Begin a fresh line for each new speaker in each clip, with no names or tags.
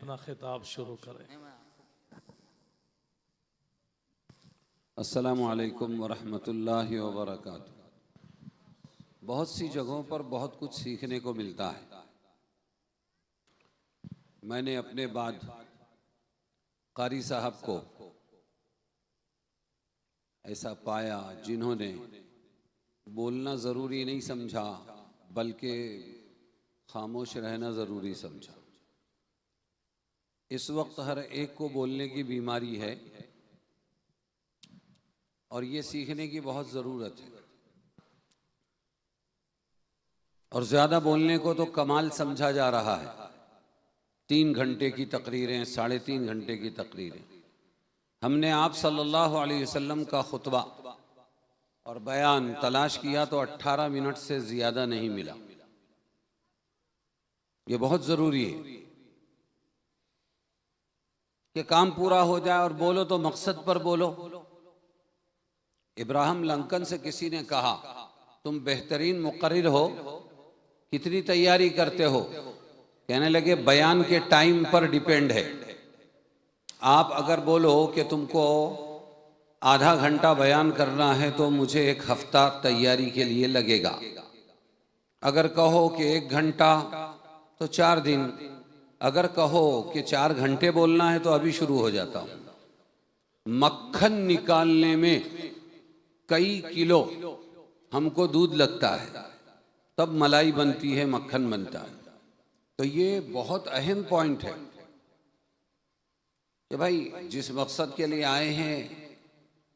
अपना खिताब शुरू करें।
अस्सलामु अलैकुम वरहमतुल्लाहि वबरकातुहू। बहुत सी जगहों पर बहुत कुछ सीखने को मिलता है। मैंने अपने बाद कारी साहब को ऐसा पाया जिन्होंने बोलना ज़रूरी नहीं समझा बल्कि खामोश रहना ज़रूरी समझा। इस वक्त हर एक को बोलने की बीमारी है और ये सीखने की बहुत ज़रूरत है। और ज़्यादा बोलने को तो कमाल समझा जा रहा है। 3 घंटे की तकरीरें, 3.5 घंटे की तकरीरें। हमने आप सल्लल्लाहु अलैहि वसल्लम का खुतबा और बयान तलाश किया तो 18 मिनट से ज़्यादा नहीं मिला। ये बहुत ज़रूरी है कि काम पूरा हो जाए और बोलो तो मकसद पर बोलो। इब्राहिम लंकन से किसी ने कहा, तुम बेहतरीन मुकर्रिर हो, कितनी तैयारी करते हो? कहने लगे, बयान के टाइम पर डिपेंड है। आप अगर बोलो कि तुमको आधा घंटा बयान करना है तो मुझे 1 हफ्ता तैयारी के लिए लगेगा। अगर कहो कि 1 घंटा तो 4 दिन। अगर कहो कि 4 घंटे बोलना है तो अभी शुरू हो जाता हूं। मक्खन निकालने में कई किलो हमको दूध लगता है, तब मलाई बनती है, मक्खन बनता है। तो ये बहुत अहम पॉइंट है कि भाई जिस मकसद के लिए आए हैं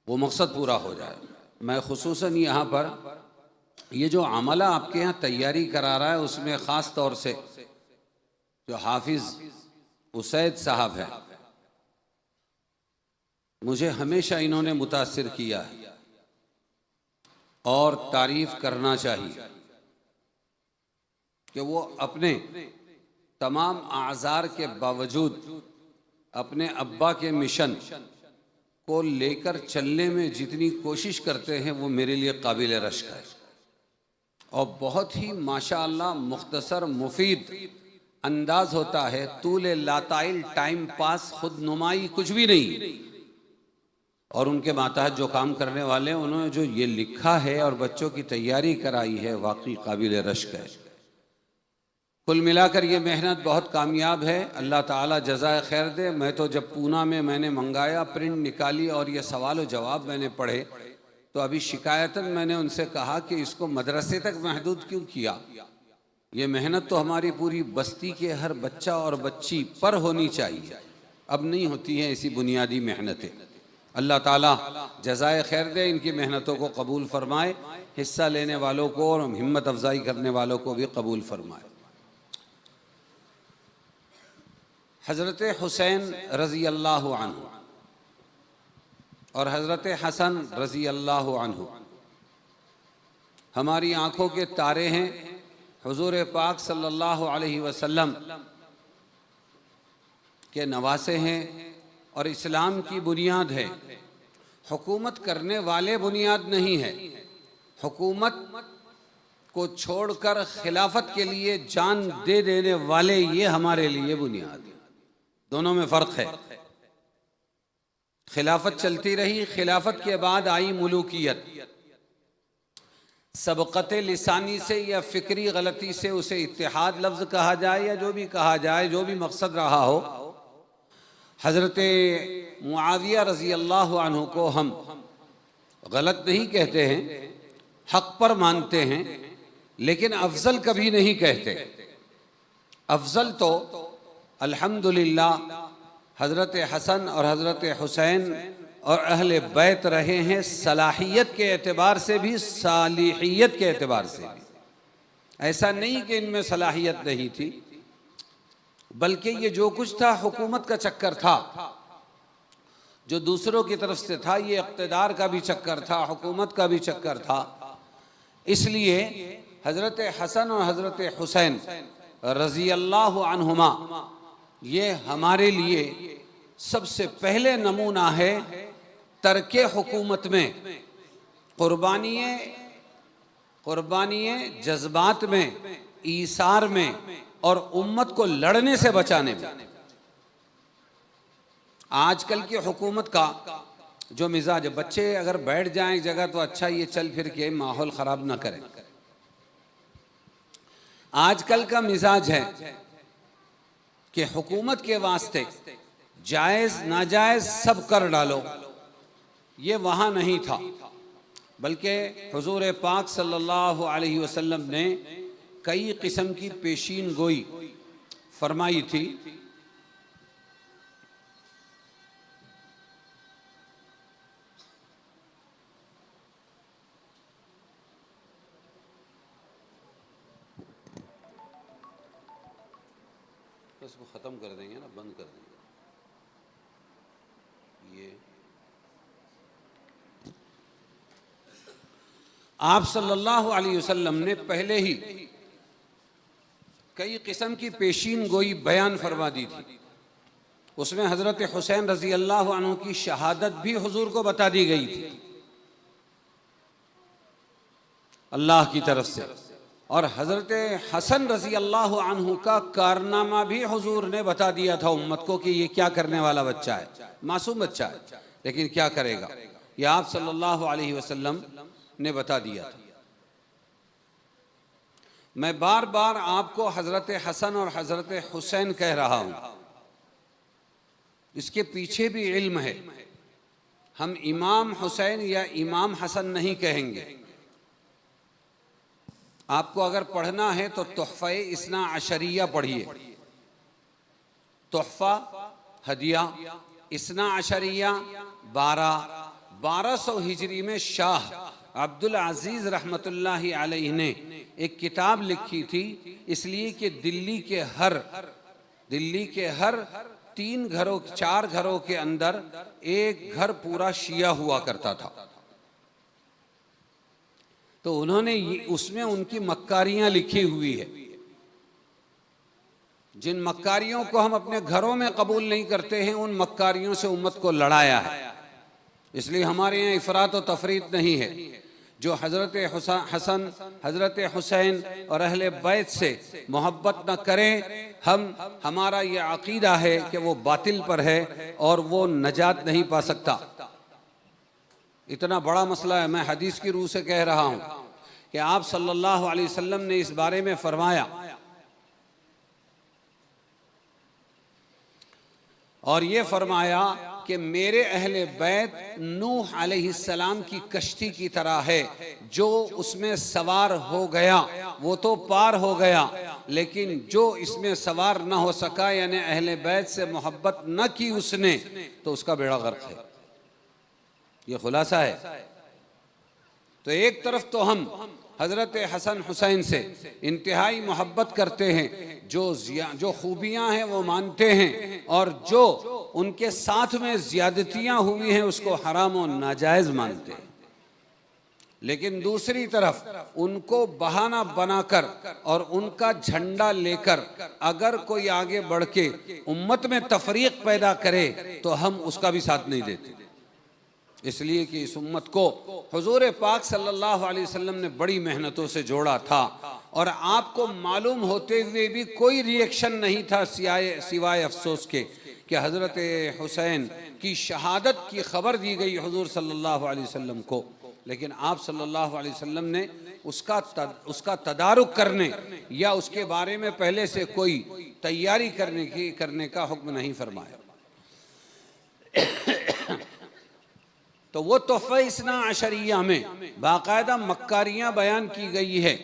वो मकसद पूरा हो जाए। मैं खुसूसन यहाँ पर ये जो अमला आपके यहाँ तैयारी करा रहा है उसमें ख़ास तौर से जो हाफिज़ उसैद साहब है, मुझे हमेशा इन्होंने मुतासिर किया है और तारीफ़ करना चाहिए कि वो अपने तमाम आज़ार के बावजूद अपने अब्बा के मिशन को लेकर चलने में जितनी कोशिश करते हैं वो मेरे लिए काबिल रश्क है। और बहुत ही माशाअल्लाह मुख्तसर मुफीद अंदाज होता है। तूले लाताइल टाइम पास खुद नुमाई कुछ भी नहीं। और उनके माताहत जो काम करने वाले हैं उन्होंने जो ये लिखा है और बच्चों की तैयारी कराई है वाकई काबिल रश्क है। कुल मिलाकर ये मेहनत बहुत कामयाब है। अल्लाह ताला जज़ाए खैर दे। मैं तो जब पूना में मैंने मंगाया, प्रिंट निकाली और ये सवाल व जवाब मैंने पढ़े तो अभी शिकायतन मैंने उनसे कहा कि इसको मदरसे तक महदूद क्यों किया? ये मेहनत तो हमारी पूरी बस्ती के हर बच्चा और बच्ची पर होनी चाहिए। अब नहीं होती हैं ऐसी बुनियादी मेहनतें। अल्लाह ताला जज़ाए खैर दे, इनकी मेहनतों को कबूल फरमाए, हिस्सा लेने वालों को और हिम्मत अफजाई करने वालों को भी कबूल फरमाए। हज़रत हुसैन रज़ी अल्लाह अन्हु और हज़रत हसन रज़ी अल्लाह अन्हु हमारी आँखों के तारे हैं। हुज़ूर पाक सल्लल्लाहु अलैहि वसल्लम के नवासे हैं और इस्लाम की बुनियाद है। हुकूमत करने वाले बुनियाद नहीं है। हुकूमत को छोड़कर खिलाफत के लिए जान दे देने वाले ये हमारे लिए बुनियाद है। दोनों में फ़र्क है। खिलाफत चलती रही, खिलाफत के बाद आई मुलूकियत। सबक़त लिसानी से या फ़िक्री गलती से उसे इत्तिहाद लफ्ज़ कहा जाए या जो भी कहा जाए, जो भी मकसद रहा हो, हज़रत मुआविया रज़ी अल्लाह अन्हु को हम गलत नहीं कहते हैं, हक़ पर मानते हैं, लेकिन अफजल कभी नहीं कहते। अफजल तो अल्हम्दुलिल्लाह हज़रत हसन और हज़रत हुसैन और अहले बैत रहे हैं, सलाहियत के एतबार से भी, सालिहियत के एतबार से भी। ऐसा नहीं कि इनमें सलाहियत नहीं थी, बल्कि ये जो कुछ था हुकूमत का चक्कर था, जो दूसरों की तरफ से था, ये इक़्तिदार का भी चक्कर था, हुकूमत का भी चक्कर था। इसलिए हज़रत हसन और हज़रत हुसैन रज़ी अल्लाह अन्हुमा ये हमारे लिए सबसे पहले नमूना है तर्के हुकूमत में, कुर्बानिये जज्बात में, ईसार में और उम्मत को लड़ने से बचाने में। आजकल की हुकूमत का जो मिजाज है, बच्चे अगर बैठ जाएं एक जगह तो अच्छा ये चल फिर के माहौल ख़राब ना करें। आजकल का मिजाज है कि हुकूमत के वास्ते जायज़ नाजायज़ सब कर डालो। ये वहाँ नहीं था, बल्कि हुजूर पाक सल्लल्लाहु अलैहि वसल्लम ने कई किस्म की पेशीन गोई फरमाई थी। इसको ख़त्म कर देंगे ना, बंद कर देंगे ये। आप सल्लल्लाहु अलैहि वसल्लम ने पहले ही कई किस्म की पेशीन गोई बयान फरमा दी थी। उसमें हज़रत हुसैन रज़ी अल्लाह अन्हु की शहादत भी हुजूर को बता दी गई थी अल्लाह की तरफ से, और हज़रत हसन रज़ी अल्लाह अन्हु का कारनामा भी हुजूर ने बता दिया था उम्मत को कि ये क्या करने वाला बच्चा है, मासूम बच्चा है, लेकिन क्या करेगा, ये आप सल्लल्लाहु अलैहि वसल्लम ने बता दिया था। मैं बार बार आपको हज़रत हसन और हज़रत हुसैन कह रहा हूँ, इसके पीछे भी इल्म है। हम इमाम हुसैन या इमाम हसन नहीं कहेंगे। आपको अगर पढ़ना है तो तोहफ़ा इस्ना अशरिया पढ़िए। तोहफ़ा, हदिया, इस्ना अशरिया 1200 हिजरी में शाह अब्दुल अजीज़ रहमतुल्लाहि अलैहि ने एक किताब लिखी थी, इसलिए कि दिल्ली के हर 4 घरों के अंदर एक घर पूरा शिया हुआ करता था। तो उन्होंने उसमें उनकी मक्कारियां लिखी हुई है। जिन मक्कारियों को हम अपने घरों में कबूल नहीं करते हैं, उन मक्कारियों से उम्मत को लड़ाया है। इसलिए हमारे यहाँ इफरात और तफरीत नहीं है। जो हज़रत हसन, हज़रत हुसैन और अहले बैत से मोहब्बत न करें, हमारा ये अकीदा है कि वो बातिल पर है और वो नजात नहीं पा सकता। इतना बड़ा मसला है। मैं हदीस की रूह से कह रहा हूँ कि आप सल्लल्लाहु अलैहि वसल्लम ने इस बारे में फरमाया, और ये फरमाया कि मेरे अहले बैत नूह अलैहिस्सलाम की कश्ती की तरह है, जो उसमें सवार हो गया वो तो पार हो गया, लेकिन जो इसमें सवार न हो सका, यानी अहले बैत से मोहब्बत न की उसने, तो उसका बेड़ा गर्क है। ये खुलासा है। तो एक तरफ तो हम हज़रत हसन हुसैन से इंतहाई मोहब्बत करते हैं, जो खूबियाँ हैं वो मानते हैं, और जो उनके साथ में ज़्यादतियाँ हुई हैं उसको हराम और नाजायज़ मानते हैं। लेकिन दूसरी तरफ उनको बहाना बनाकर और उनका झंडा लेकर अगर कोई आगे बढ़ के उम्मत में तफरीक पैदा करे तो हम उसका भी साथ नहीं देते। इसलिए कि इस उम्मत को हुजूर पाक सल्लल्लाहु अलैहि वसल्लम ने बड़ी मेहनतों से जोड़ा था, और आपको मालूम होते हुए भी कोई रिएक्शन नहीं था सिवाय अफसोस के कि हज़रत हुसैन की शहादत की खबर दी गई हुजूर सल्लल्लाहु अलैहि वसल्लम को, लेकिन आप सल्लल्लाहु अलैहि वसल्लम ने उसका तदारुक करने या उसके बारे में पहले से कोई तैयारी करने का हुक्म नहीं फरमाया। तो वो तोहफ़ा इस्ना अशरिया में बाकायदा मक्कारियाँ बयान की गई है,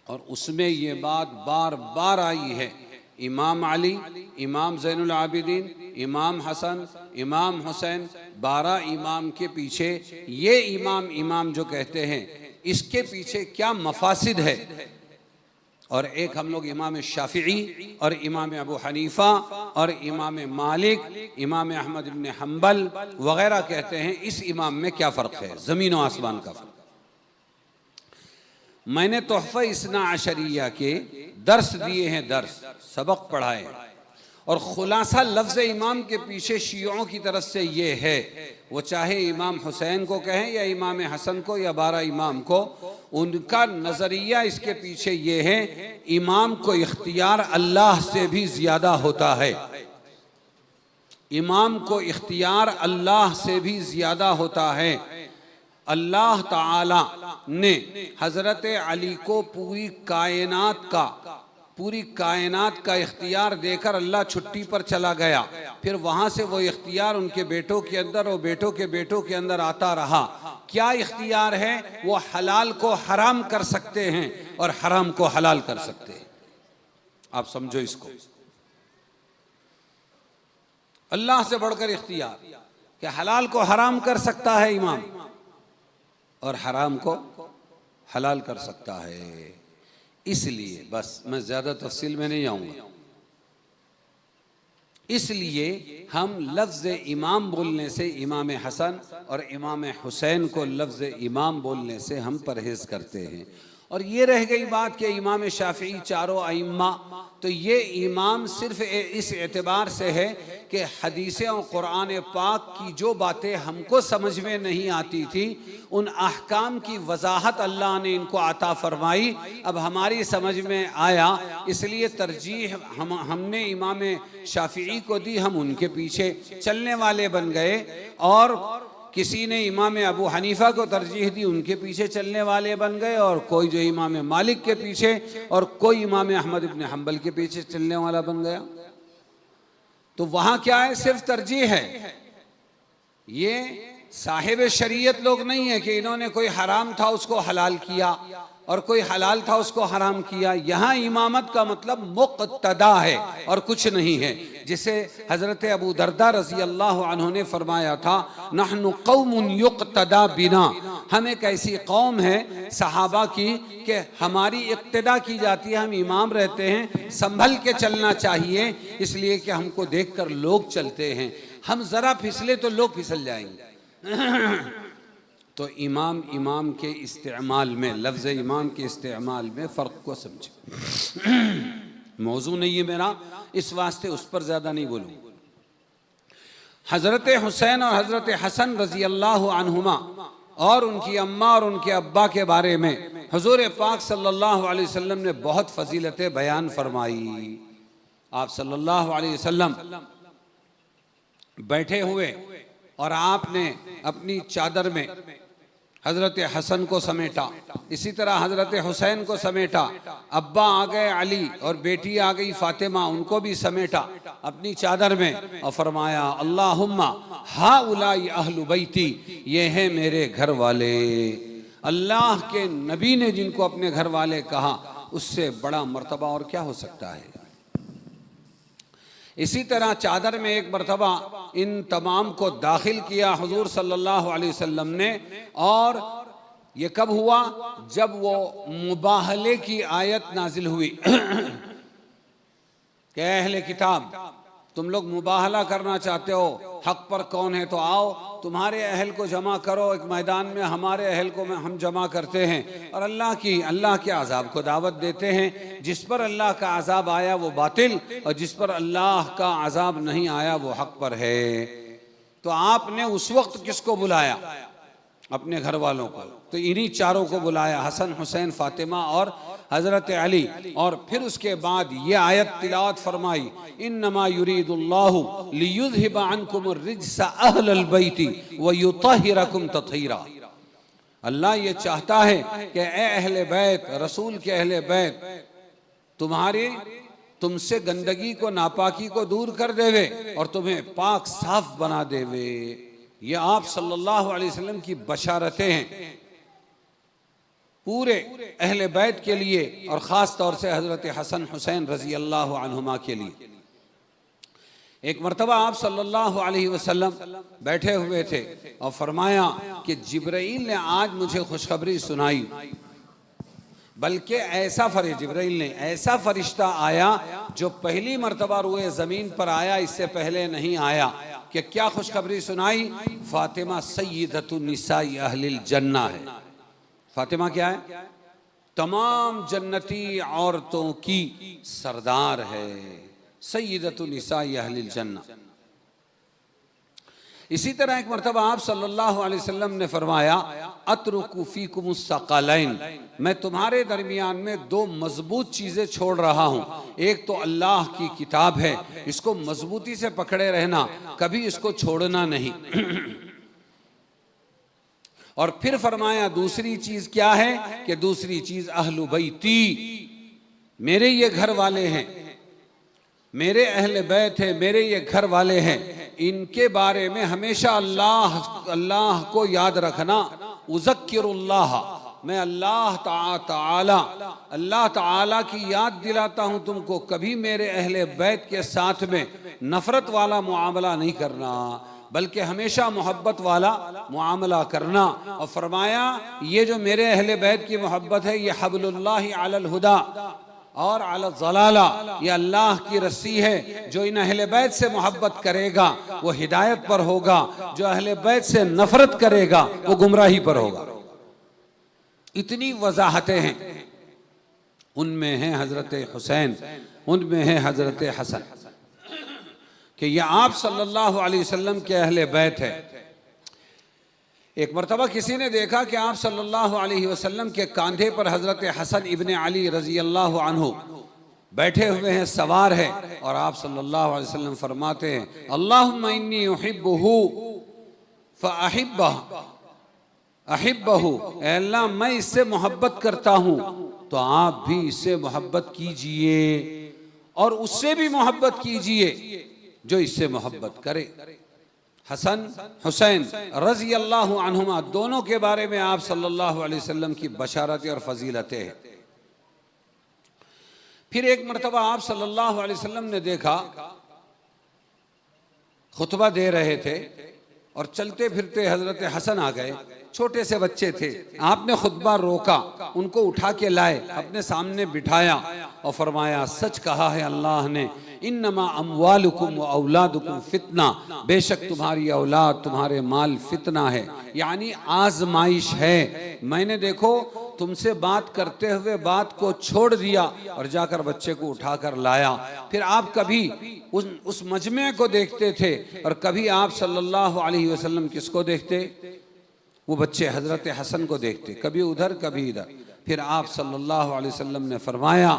और उसमें ये बात बार बार आई है, इमाम अली, इमाम ज़ैनुल आबिदीन, इमाम हसन, इमाम हुसैन, 12 इमाम के पीछे ये इमाम जो कहते हैं, इसके पीछे क्या मफासिद है। और एक हम लोग इमाम शाफिई और इमाम अबू हनीफ़ा और इमाम मालिक, इमाम अहमद इब्न हम्बल वग़ैरह कहते हैं, इस इमाम में क्या फ़र्क है, ज़मीन और आसमान का फ़र्क। मैंने तोहफ़ा इस्ना अशरिया के दर्स दिए हैं, सबक पढ़ाए, और खुलासा लफ्ज़ इमाम के पीछे शियों की तरफ से ये है, वो चाहे इमाम हुसैन को कहें या इमाम हसन को या 12 इमाम को, उनका नज़रिया इसके पीछे ये है, इमाम को इख्तियार अल्लाह से भी ज़्यादा होता है। इमाम को इख्तियार अल्लाह से भी ज़्यादा होता है। अल्लाह ताला ने हज़रत अली को पूरी कायनात का इख्तियार देकर अल्लाह छुट्टी पर चला गया। फिर वहाँ से वो इख्तियार उनके बेटों के अंदर और बेटों के बेटों के अंदर आता रहा। क्या इख्तियार है? वो हलाल को हराम कर सकते हैं और हराम को हलाल कर सकते हैं। आप समझो इसको, अल्लाह से बढ़कर इख्तियार कि हलाल को हराम कर सकता है इमाम और हराम को हलाल कर सकता है। इसलिए बस मैं ज़्यादा तफसील में नहीं आऊँगा। इसलिए हम लफ्ज़ इमाम बोलने से, इमाम हसन और इमाम हुसैन को लफ्ज़ इमाम बोलने से हम परहेज़ करते हैं। और ये रह गई बात कि इमाम शाफ़ी चारों अइम्मा, तो ये इमाम सिर्फ़ इस एतबार से है कि हदीसें और कुरान पाक की जो बातें हमको समझ में नहीं आती थी, उन अहकाम की वजाहत अल्लाह ने इनको अता फरमाई, अब हमारी समझ में आया, इसलिए तरजीह हमने इमाम शाफ़ी को दी, हम उनके पीछे चलने वाले बन गए। और किसी ने इमाम अबू हनीफ़ा को तरजीह दी, उनके पीछे चलने वाले बन गए। और कोई जो इमाम मालिक के पीछे और कोई इमाम अहमद इब्न हम्बल के पीछे चलने वाला बन गया। तो वहाँ क्या है? सिर्फ तरजीह है। ये साहिब शरीयत लोग नहीं है कि इन्होंने कोई हराम था उसको हलाल किया और कोई हलाल था उसको हराम किया। यहाँ इमामत का मतलब मुक़्तदा है और कुछ नहीं है। जिसे हज़रत अबू दरदा रज़ी अल्लाह अन्हु ने फरमाया था, नहनु कौमुन युक़्तदा बिना, हम एक ऐसी कौम है सहाबा की कि हमारी इक़्तिदा की जाती है, हम इमाम रहते हैं, संभल के चलना चाहिए, इसलिए कि हमको देखकर लोग चलते हैं, हम ज़रा फिसले तो लोग फिसल जाएंगे। तो इमाम के इस्तेमाल में, लफ्ज़ इमाम के इस्तेमाल में फ़र्क को समझे। मौजू नहीं है मेरा, इस वास्ते उस पर ज़्यादा नहीं बोलूँ। हज़रत हुसैन और हज़रत हसन रज़ी अल्लाह अन्हुमा और उनकी अम्मा और उनके अब्बा के बारे में हुज़ूर पाक सल्लल्लाहु अलैहि वसल्लम ने बहुत फ़जीलतें बयान फरमाई। आप सल्लल्लाहु अलैहि वसल्लम बैठे हुए और आपने अपनी चादर में हज़रत हसन को समेटा, इसी तरह हज़रत हुसैन को समेटा, अब्बा आ गए अली और बेटी आ गई फ़ातिमा, उनको भी समेटा अपनी चादर में और फरमाया, अल्लाहुम्मा हाउलाई अहलु बैती, ये हैं मेरे घर वाले। अल्लाह के नबी ने जिनको अपने घर वाले कहा, उससे बड़ा मर्तबा और क्या हो सकता है। इसी तरह चादर में एक मरतबा इन तमाम को दाखिल किया हुजूर सल्लल्लाहु अलैहि वसल्लम ने। और ये कब हुआ? जब वो मुबाहले की आयत नाजिल हुई कि अहले किताब, तुम लोग मुबाहला करना चाहते हो, हक पर कौन है तो आओ, तुम्हारे अहल को जमा करो एक मैदान में, हमारे अहल को हम जमा करते हैं और अल्लाह के अज़ाब को दावत देते हैं। जिस पर अल्लाह का अज़ाब आया वो बातिल, और जिस पर अल्लाह का अज़ाब नहीं आया वो हक पर है। तो आपने उस वक्त किसको बुलाया? अपने घर वालों को। तो इन्हीं चारों को बुलाया, हसन, हुसैन, फातिमा और हज़रत अली। और फिर उसके बाद ये आयत तिलावत फरमाई, इन्नमा युरीदुल्लाहु लियुज़हिबा अन्कुम रिज्सा अहलल बैति व युतहिरकुम तत्हीरा। अल्लाह ये चाहता है कि ए अहले बैत, रसूल के अहले बैत, तुमसे गंदगी को, नापाकी को दूर कर देवे और तुम्हें पाक साफ बना देवे। ये आप सल्लल्लाहु अलैहि वसल्लम की बशारतें हैं पूरे अहले बैत के लिए और ख़ास तौर से हज़रत हसन हुसैन रज़ी अल्लाह अन्हुमा के लिए। एक मरतबा आप सल्लल्लाहु अलैहि वसल्लम बैठे हुए थे और फरमाया कि जिब्राइल ने आज मुझे खुशखबरी सुनाई, बल्कि जिब्राइल ने ऐसा फरिश्ता आया जो पहली मरतबा रुए ज़मीन पर आया, इससे पहले नहीं आया। कि क्या खुशखबरी सुनाई? फातिमा सय्यदतुन निसाई अहलिल जन्ना है। फातिमा क्या है? तमाम जन्नती औरतों की सरदार है, सय्यदतुन निसाई अहलिल जन्ना। इसी तरह एक मरतबा आप सल्लल्लाहु अलैहि वसल्लम ने फरमाया, अतरुकु फीकुमुस सक़लैन, मैं तुम्हारे दरमियान में दो मजबूत चीज़ें छोड़ रहा हूँ। एक तो अल्लाह की किताब है, इसको मजबूती से पकड़े रहना, कभी इसको छोड़ना नहीं। और फिर फरमाया दूसरी चीज़ क्या है कि दूसरी चीज़ अहलु बैती, मेरे ये घर वाले हैं, मेरे अहले बैत है, मेरे ये घर वाले हैं, इनके बारे में हमेशा अल्लाह को याद रखना। उज़क्किरुल्लाह, मैं अल्लाह ताला की याद दिलाता हूँ तुमको, कभी मेरे अहले बैत के साथ में नफरत वाला मुआमला नहीं करना, बल्कि हमेशा मोहब्बत वाला मुआमला करना। और फरमाया ये जो मेरे अहले बैत की मोहब्बत है, ये हब्लुल्लाहि अलल हुदा और अल ज़लाला, ये अल्लाह की रस्सी है। जो इन अहले बैत से मोहब्बत करेगा वो हिदायत पर होगा, जो अहले बैत से नफरत करेगा वो गुमराही पर होगा। इतनी वजाहतें हैं, उनमें है हजरत हुसैन, उनमें है हजरत हसन, कि ये आप सल्लल्लाहु अलैहि वसल्लम के अहले बैत है। एक मरतबा किसी ने देखा कि आप सल्लल्लाहु अलैहि वसल्लम के कंधे पर हजरत हसन इब्ने अली रजी अल्लाह अन्हु बैठे हुए हैं, सवार है, और आप सल्लल्लाहु अलैहि वसल्लम फरमाते हैं, अल्लाहुम्मा इन्नी उहिब्बुहु फअहिब्बहु, ऐ अल्लाह मैं इससे मोहब्बत करता हूँ तो आप भी इससे मोहब्बत कीजिए, और उससे भी मोहब्बत कीजिए जो इससे मोहब्बत करे। हसन हुसैन रजी अल्लाह अन्हुमा दोनों के बारे में आप सल्लल्लाहु अलैहि वसल्लम की बशारतें और फजीलतें हैं। फिर एक मरतबा आप सल्लल्लाहु अलैहि वसल्लम ने देखा, खुतबा दे रहे थे और चलते फिरते हजरत हसन आ गए, छोटे से बच्चे थे। आपने खुतबा रोका, उनको उठा के लाए, अपने सामने बिठाया और फरमाया, सच कहा है अल्लाह ने, इन्नमा अम्वालुकुम व औलादुकुम फितना, बेशक तुम्हारी औलाद तुम्हारे माल फितना है, यानी आजमाइश है। मैंने देखो तुमसे बात करते हुए बात को छोड़ दिया और जाकर बच्चे को उठाकर लाया। फिर आप कभी उस मजमे को देखते थे और कभी आप सल्लल्लाहु अलैहि वसल्लम किसको देखते? वो बच्चे हजरत हसन को देखते, कभी उधर कभी इधर। फिर आप सल्लल्लाहु अलैहि वसल्लम ने फरमाया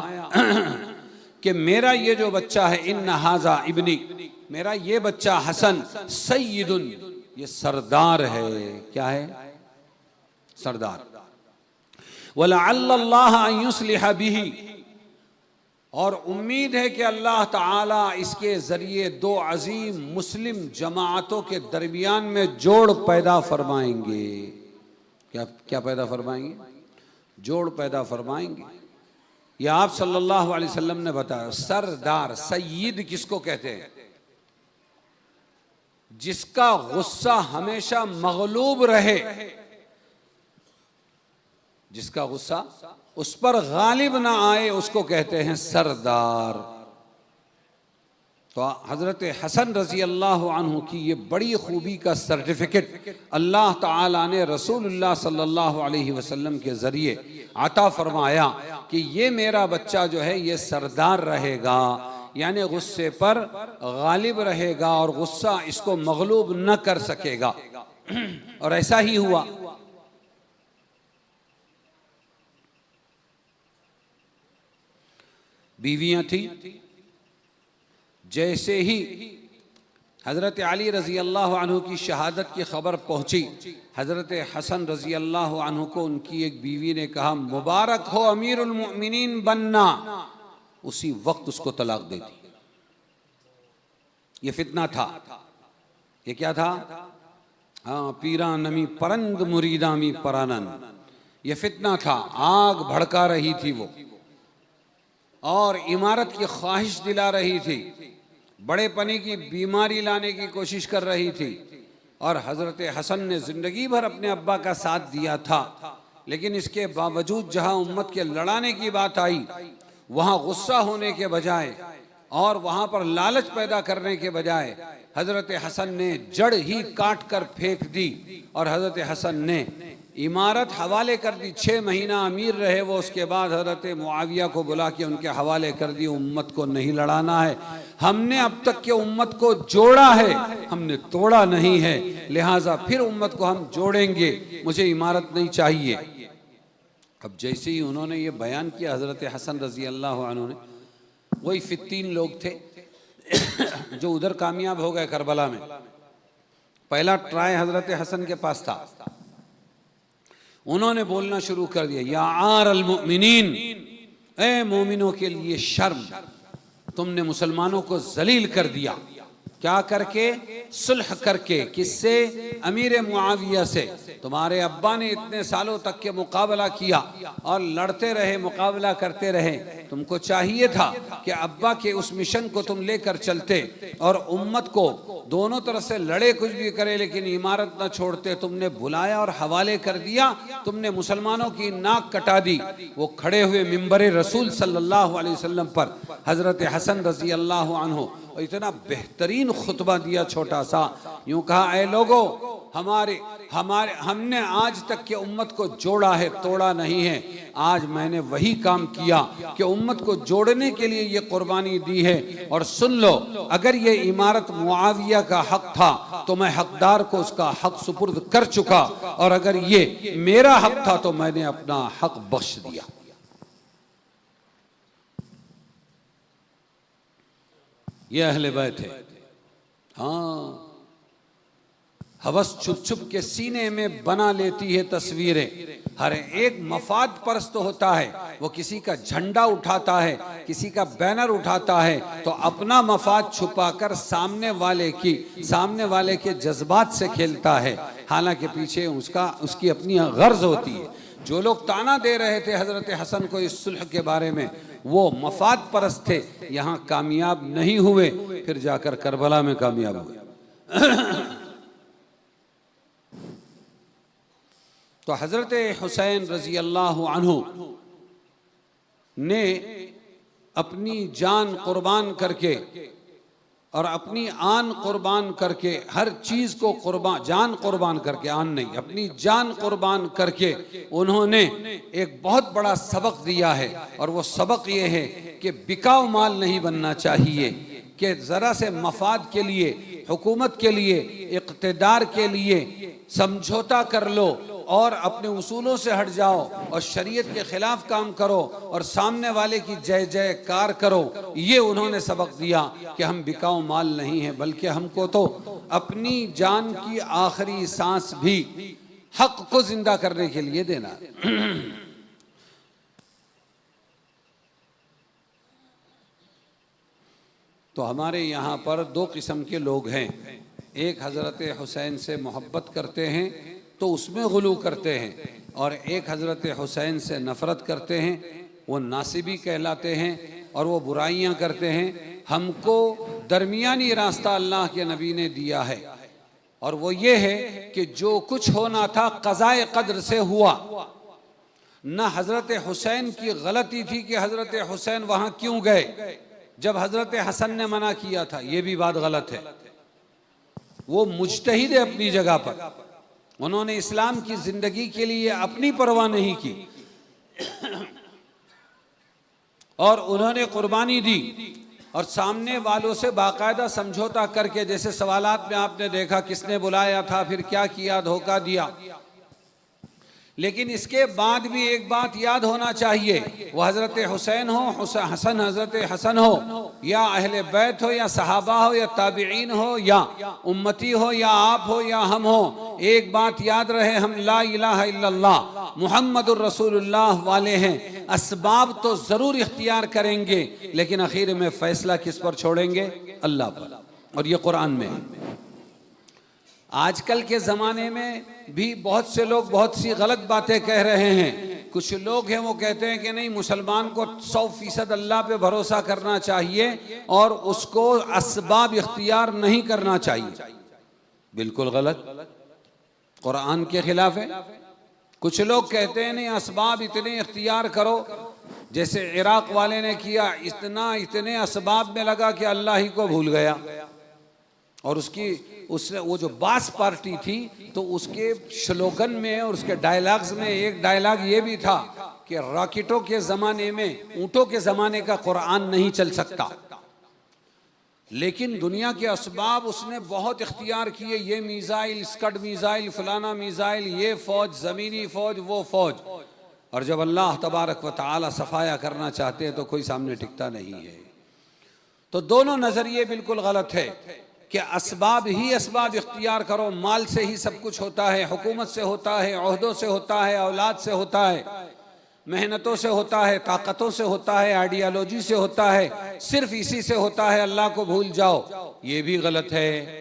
कि मेरा ये जो बच्चा है, इन्ना हाजा इब्नी, मेरा ये बच्चा हसन सय्यिदुन, ये सरदार है। क्या है? सरदार। वलअल्लाह अन युस्लिह बिही, और उम्मीद है कि अल्लाह ताला इसके जरिए दो अजीम मुस्लिम जमाअतों के दरमियान में जोड़ पैदा फरमाएंगे। क्या क्या पैदा फरमाएंगे? जोड़ पैदा फरमाएंगे। यह आप सल्लल्लाहु अलैहि वसल्लम ने बताया। सरदार, सय्यद किसको कहते हैं? जिसका गुस्सा हमेशा मगलूब रहे, जिसका गुस्सा उस पर गालिब ना आए, उसको कहते हैं सरदार। तो हजरत हसन रजी अल्लाह अन्हु की ये बड़ी खूबी का सर्टिफिकेट अल्लाह ताला ने रसूलुल्लाह सल्लल्लाहु अलैहि वसल्लम के जरिए अता फरमाया कि ये मेरा बच्चा जो है ये सरदार रहेगा, यानी गुस्से पर गालिब रहेगा और गुस्सा इसको मगलूब न कर सकेगा। और ऐसा ही हुआ। बीवियां थी, जैसे ही हजरत अली रजी अल्लाह अन्हु की शहादत की खबर पहुंची, हजरत हसन रजी अल्लाह अन्हु को उनकी एक बीवी ने कहा, मुबारक हो अमीरुल मोमिनीन बनना। उसी वक्त उसको तलाक दे दी। ये फितना था। ये क्या था? हाँ, पीरा नमी परंग मुरीदामी परानन, ये फितना था। आग भड़का रही थी वो, और इमारत की ख्वाहिश दिला रही थी, बड़े पनी की बीमारी लाने की कोशिश कर रही थी। और हजरत हसन ने जिंदगी भर अपने अब्बा का साथ दिया था, लेकिन इसके बावजूद जहां उम्मत के लड़ाने की बात आई, वहां गुस्सा होने के बजाय और वहां पर लालच पैदा करने के बजाय हजरत हसन ने जड़ ही काट कर फेंक दी और हजरत हसन ने इमारत हवाले कर दी। 6 महीना अमीर रहे वो। उसके बाद हजरत मुआविया को बुला के उनके हवाले कर दी, उम्मत को नहीं लड़ाना है, हमने अब तक के उम्मत को जोड़ा है, हमने तोड़ा नहीं है, लिहाजा फिर उम्मत को हम जोड़ेंगे, मुझे इमारत नहीं चाहिए। अब जैसे ही उन्होंने ये बयान किया हज़रत हसन रज़ी अल्लाह अन्हु ने, वही फित्तीन लोग थे जो उधर कामयाब हो गए करबला में। पहला ट्राई हज़रत हसन के पास था, उन्होंने बोलना शुरू कर दिया, या आर अल मुमिनीन, ए मोमिनों के लिए शर्म, तुमने मुसलमानों को जलील कर दिया। क्या करके? सुलह करके। किससे? अमीर मुआविया से। तुम्हारे अब्बा ने इतने सालों तक के मुकाबला किया और लड़ते रहे, मुकाबला करते रहे। तुमको चाहिए था कि अब्बा के उस मिशन को तुम लेकर चलते और उम्मत को दोनों तरफ से लड़े, कुछ भी करे, लेकिन इमारत न छोड़ते। तुमने बुलाया और हवाले कर दिया, तुमने मुसलमानों की नाक कटा दी। वो खड़े हुए मिंबर रसूल सल्लल्लाहु अलैहि वसल्लम पर हज़रत हसन रज़ी अल्लाह अन्हु इतना बेहतरीन खुतबा दिया, छोटा सा, यूं कहा, ऐ लोगों, हमने आज तक के उम्मत को जोड़ा है, तोड़ा नहीं है। आज मैंने वही काम किया कि उम्मत को जोड़ने के लिए ये कुर्बानी दी है। और सुन लो, अगर ये इमारत मुआविया का हक था तो मैं हकदार को उसका हक सुपुर्द कर चुका, और अगर ये मेरा हक था तो मैंने अपना हक बख्श दिया। ये अहले बैत है। हाँ, हवस छुप छुप के सीने में बना लेती है तस्वीरें। हर एक मफाद परस्त होता है, वो किसी का झंडा उठाता है, किसी का बैनर उठाता है, तो अपना मफाद छुपाकर सामने वाले के जज्बात से खेलता है। हालांकि पीछे उसकी अपनी गर्ज होती है। जो लोग ताना दे रहे थे हजरत हसन को इस सुलह के बारे में, वो मफाद परस्त थे, यहाँ कामयाब नहीं हुए, फिर जाकर करबला में कामयाब हुए। तो हजरत हुसैन रजी अल्लाह अन्हु ने अपनी जान कुर्बान करके और अपनी आन कुर्बान करके, हर चीज़ को जान कुर्बान करके, आन नहीं, अपनी जान कुर्बान करके उन्होंने एक बहुत बड़ा सबक दिया है। और वो सबक ये है कि बिकाऊ माल नहीं बनना चाहिए, कि ज़रा से मफाद के लिए, हुकूमत के लिए, इक़्तिदार के लिए समझौता कर लो और अपने उसूलों से हट जाओ और शरीयत के खिलाफ काम करो और सामने वाले की जय जयकार करो। ये उन्होंने सबक दिया कि हम बिकाऊ माल नहीं है, बल्कि हमको तो अपनी जान की आखिरी सांस भी हक को जिंदा करने के लिए देना। तो हमारे यहाँ पर दो किस्म के लोग हैं। एक हज़रत हुसैन से मोहब्बत करते हैं तो उसमें गुलू करते हैं, और एक हज़रत हुसैन से नफ़रत करते हैं, वो नासिबी कहलाते हैं और वो बुराइयां करते हैं। हमको दरमियानी रास्ता अल्लाह के नबी ने दिया है, और वो ये है कि जो कुछ होना था क़ज़ाए क़द्र से हुआ। न हज़रत हुसैन की गलती थी कि हज़रत हुसैन वहाँ क्यों गए जब हज़रत हसन ने मना किया था, ये भी बात गलत है। वो मुज्तहिद है अपनी जगह पर, उन्होंने इस्लाम की जिंदगी के लिए अपनी परवाह नहीं की और उन्होंने कुर्बानी दी, और सामने वालों से बाकायदा समझौता करके, जैसे सवालात में आपने देखा किसने बुलाया था, फिर क्या किया, धोखा दिया। लेकिन इसके बाद भी एक बात याद होना चाहिए, वह हज़रत हुसैन हो, हज़रत हसन हो, या अहले बैत हो, या सहाबा हो, या ताबिईन हो, या उम्मती हो, या आप हो, या हम हो, एक बात याद रहे, हम ला इलाहा इल्लल्लाह मुहम्मदुर रसूलुल्लाह वाले हैं। असबाब तो ज़रूर इख्तियार करेंगे, लेकिन आखिर में फ़ैसला किस पर छोड़ेंगे? अल्लाह पर, और ये कुरान में है। आजकल के ज़माने में भी बहुत से लोग बहुत सी गलत बातें कह रहे हैं। कुछ लोग हैं वो कहते हैं कि नहीं, मुसलमान को 100% अल्लाह पे भरोसा करना चाहिए और उसको असबाब इख्तियार नहीं करना चाहिए। बिल्कुल गलत, कुरान के खिलाफ है। कुछ लोग कहते हैं नहीं, असबाब इतने इख्तियार करो, जैसे इराक वाले ने किया, इतने असबाब में लगा कि अल्लाह ही को भूल गया। और उसने वो जो बास पार्टी थी, तो उसके स्लोगन में और उसके डायलॉग्स में एक डायलॉग ये भी था कि रॉकेटों के ज़माने में, ऊँटों के ज़माने का कुरान नहीं चल सकता। लेकिन दुनिया के असबाब उसने बहुत इख्तियार किए, ये मिसाइल, स्कड मिसाइल, फलाना मिसाइल, ये फौज, ज़मीनी फौज, वो फौज। और जब अल्लाह तबारक व तआला सफाया करना चाहते हैं तो कोई सामने टिकता नहीं है। तो दोनों नज़रिए बिल्कुल गलत है कि असबाब ही असबाब इख्तियार करो, माल से ही सब कुछ होता है, हुकूमत से होता है, ओहदों से होता है, औलाद से होता है, मेहनतों से होता है, ताकतों से होता है, आइडियालॉजी से होता है, सिर्फ इसी से होता है, अल्लाह को भूल जाओ, ये भी गलत है।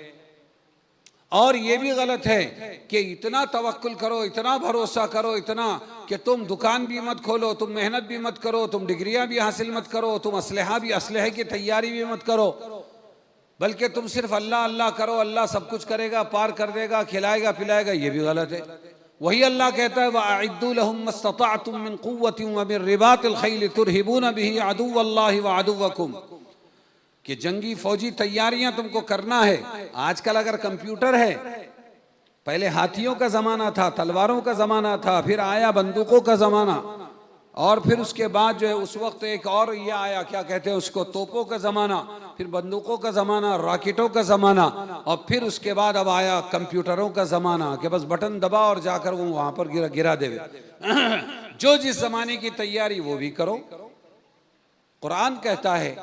और ये भी गलत है कि इतना तवक्कुल करो, इतना भरोसा करो, इतना कि तुम दुकान भी मत खोलो, तुम मेहनत भी मत करो, तुम डिग्रियां भी हासिल मत करो, तुम असलहा की तैयारी भी मत करो, बल्कि तुम सिर्फ अल्लाह अल्लाह करो, अल्लाह सब कुछ करेगा, पार कर देगा, खिलाएगा पिलाएगा, ये भी गलत है। वही अल्लाह कहता है वअइद्दू लहुम मस्ततअतुम मिन कुव्वतिन व मिन रिबातिल खैल तुरहिबून बिही अदुव्वल्लाहि व अदुव्वकुम, कि जंगी फौजी तैयारियां तुमको करना है। आजकल अगर कंप्यूटर है, पहले हाथियों का जमाना था, तलवारों का जमाना था, फिर आया बंदूकों का जमाना, और फिर उसके बाद जो है उस वक्त एक और ये आया, क्या कहते हैं उसको, तोपों का जमाना, फिर बंदूकों का जमाना, रॉकेटों का जमाना, और फिर उसके बाद अब आया कंप्यूटरों का जमाना कि बस बटन दबा और जाकर वो वहां पर गिरा देवे। जो जिस जमाने की तैयारी वो भी करो, कुरान कहता है,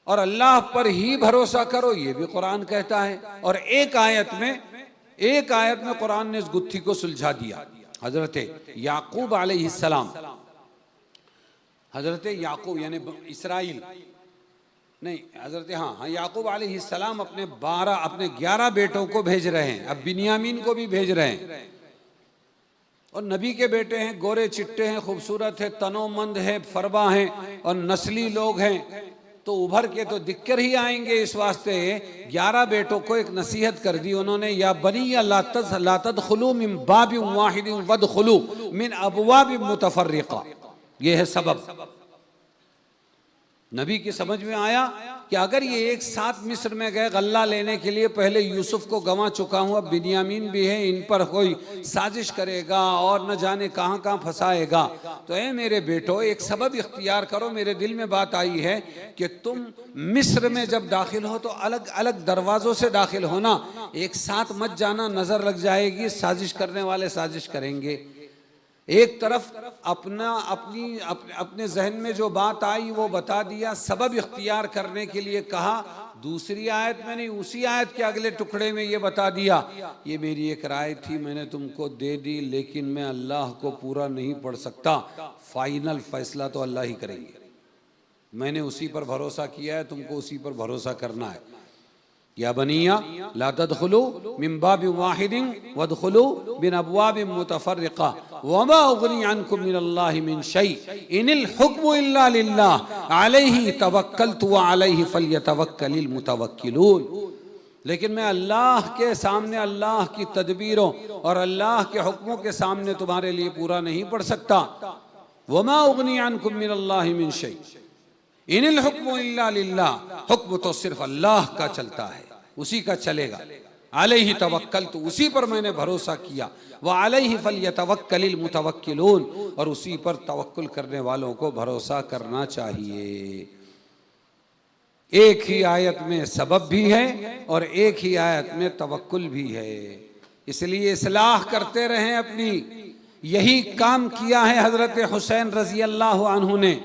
और अल्लाह पर ही भरोसा करो, ये भी कुरान कहता है। और एक आयत में कुरान ने इस गुत्थी को सुलझा दिया। हजरत याकूब अलैहिस्सलाम, हजरत याकूब यानी इसराइल नहीं, हजरत याकूब अलैहिस्सलाम अपने 11 बेटों को भेज रहे हैं, अब बिन्यामीन को भी भेज रहे हैं। और नबी के बेटे हैं, गोरे चिट्टे हैं, खूबसूरत है, तनोमंद है, फरबा हैं और नस्ली लोग हैं, तो उभर के तो दिक्कर ही आएंगे। इस वास्ते 11 बेटों को एक नसीहत कर दी उन्होंने, या बनी ला तदखुलू मिन बाबिन वाहिदिन वदखुलू मिन अबवाबिन मुतफर्रिका। ये है सबब। नबी की समझ में आया कि अगर ये एक साथ मिस्र में गए गल्ला लेने के लिए, पहले यूसुफ को गंवा चुका हूं, अब बिन्यामीन भी है, इन पर कोई साजिश करेगा और न जाने कहां कहां फंसाएगा, तो ऐ मेरे बेटो एक सबब इख्तियार करो। मेरे दिल में बात आई है कि तुम मिस्र में जब दाखिल हो तो अलग अलग दरवाजों से दाखिल होना, एक साथ मत जाना, नजर लग जाएगी, साजिश करने वाले साजिश करेंगे। एक तरफ अपने जहन में जो बात आई वो बता दिया, सबब इख्तियार करने के लिए कहा। दूसरी आयत में नहीं, उसी आयत के अगले टुकड़े में ये बता दिया, ये मेरी एक राय थी, मैंने तुमको दे दी, लेकिन मैं अल्लाह को पूरा नहीं पढ़ सकता, फाइनल फैसला तो अल्लाह ही करेंगे। मैंने उसी पर भरोसा किया है, तुमको उसी पर भरोसा करना है। या बनिया ला तदखुलू मिन बाबिन वाहिदिन वदखुलू मिन अबवाबिन मुतफर्रिका वमा उगनी अन्कुम मिनल्लाहि मिन शै इनिल हुक्मु इल्ला लिल्लाह अलैहि तवक्कलतु व अलैहि फल्यतवक्कलिल मुतवक्किलून। लेकिन मैं अल्लाह के सामने, अल्लाह की तदबीरों और अल्लाह के हुक्मों के सामने तुम्हारे लिए पूरा नहीं पढ़ सकता। वमा उगनी अन्कुम मिनल्लाहि मिन शै इनिल हुक्मु इल्ला लिल्लाह, हुक्म तो सिर्फ अल्लाह का चलता है, उसी का चलेगा। अलैहि तवक्कलतु, उसी पर मैंने भरोसा किया, व अलैहि फल्यतवक्कलिल मुतवक्किलून, और उसी पर तवक्कुल करने वालों को भरोसा करना चाहिए। एक ही आयत में सबब भी है और एक ही आयत में तवक्कुल भी है, इसलिए इस्लाह करते रहें अपनी। यही काम किया है हजरत हुसैन रजी अल्लाह अन्हु ने,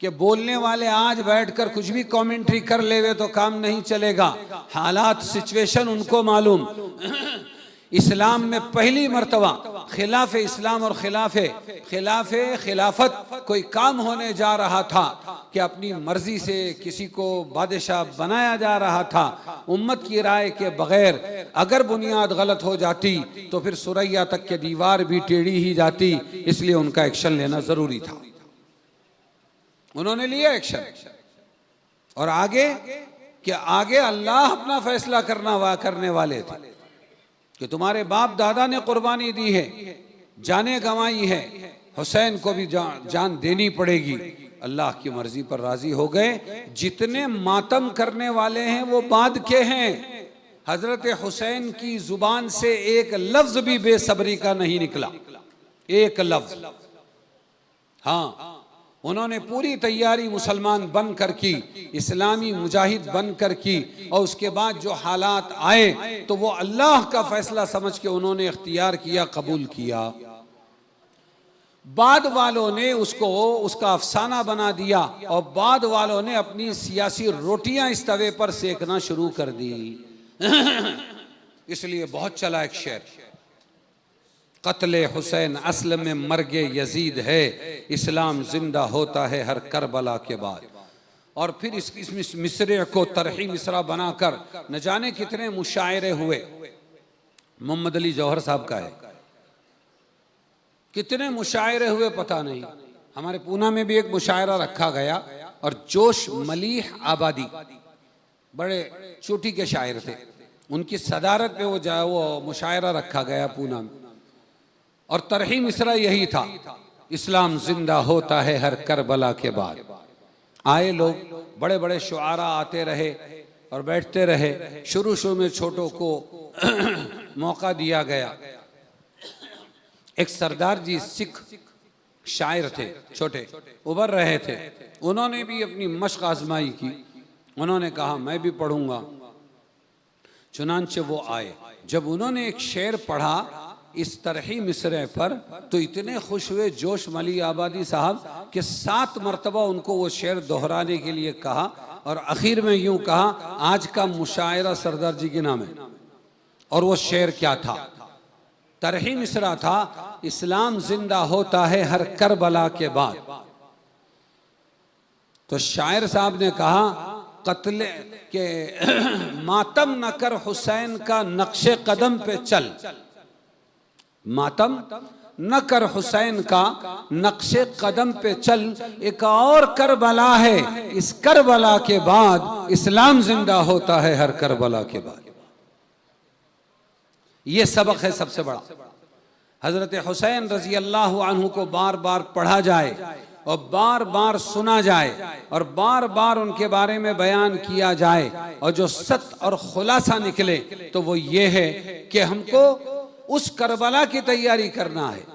कि बोलने वाले आज बैठकर कुछ भी कमेंट्री कर लेवे तो काम नहीं चलेगा। हालात, सिचुएशन उनको मालूम। इस्लाम में पहली मर्तबा खिलाफ इस्लाम और खिलाफत कोई काम होने जा रहा था कि अपनी मर्जी से किसी को बादशाह बनाया जा रहा था, उम्मत की राय के बगैर। अगर बुनियाद गलत हो जाती तो फिर सुरैया तक के दीवार भी टेढ़ी ही जाती, इसलिए उनका एक्शन लेना जरूरी था। उन्होंने लिया एक्शन, और आगे अल्लाह अपना फैसला करने वाले थे कि तुम्हारे बाप दादा ने कुर्बानी दी है, जाने गंवाई है, हुसैन को भी जान देनी पड़ेगी। अल्लाह की मर्जी पर राजी हो गए। जितने मातम करने वाले हैं वो बाद के हैं। हजरत हुसैन की जुबान से एक लफ्ज भी बेसब्री का नहीं निकला, एक लफ्ज। हाँ, उन्होंने पूरी तैयारी मुसलमान बनकर की, इस्लामी मुजाहिद बनकर की, और उसके बाद जो हालात आए तो वो अल्लाह का फैसला समझ के उन्होंने इख्तियार किया, कबूल किया। बाद वालों ने उसको उसका अफसाना बना दिया और बाद वालों ने अपनी सियासी रोटियां इस तवे पर सेकना शुरू कर दी। इसलिए बहुत चला एक शेर, कत्ले हुसैन असल में मर्गे यजीद है, इस्लाम जिंदा होता है हर करबला के बाद। और फिर इस मिसरे को तरही मिसरा बनाकर न जाने कितने मुशायरे हुए। मोहम्मद अली जौहर साहब का है, कितने मुशायरे हुए पता नहीं। हमारे पूना में भी एक मुशायरा रखा गया, और जोश मलीह आबादी बड़े चोटी के शायर थे, उनकी सदारत में वो मुशायरा रखा गया पूना में, और तरही मिसरा यही था, इस्लाम जिंदा होता है हर करबला के बाद। आए लोग, बड़े बड़े शुआरा आते रहे और बैठते रहे। शुरू में छोटों को मौका दिया गया। एक सरदार जी सिख शायर थे, छोटे उभर रहे थे, उन्होंने भी अपनी मश्क आजमाई की। उन्होंने कहा मैं भी पढ़ूंगा। चुनांचे वो आए, जब उन्होंने एक शेर पढ़ा इस तरही मिसरे पर तो इतने खुश हुए जोश मली आबादी साहब कि 7 मरतबा उनको वो शेर दोहराने के लिए कहा, और आखिर में यूं कहा आज का मुशायरा सरदार जी के नाम है। और वो शेर क्या था? तरही मिसरा था, इस्लाम जिंदा होता है हर करबला के बाद। तो शायर साहब ने कहा कत्ले के मातम न कर हुसैन का नक्शे कदम पे चल, मातम न कर हुसैन का नक्शे कदम पे चल, एक और करबला है, इस करबला के बाद इस्लाम जिंदा होता है हर करबला के बाद। ये सबक है सबसे बड़ा। हजरत हुसैन रजी अल्लाह अन्हु को बार बार पढ़ा जाए और बार बार सुना जाए और बार बार उनके बारे में बयान किया जाए, और जो सत्य और खुलासा निकले तो वो ये है कि हमको उस करबला की तैयारी करना है।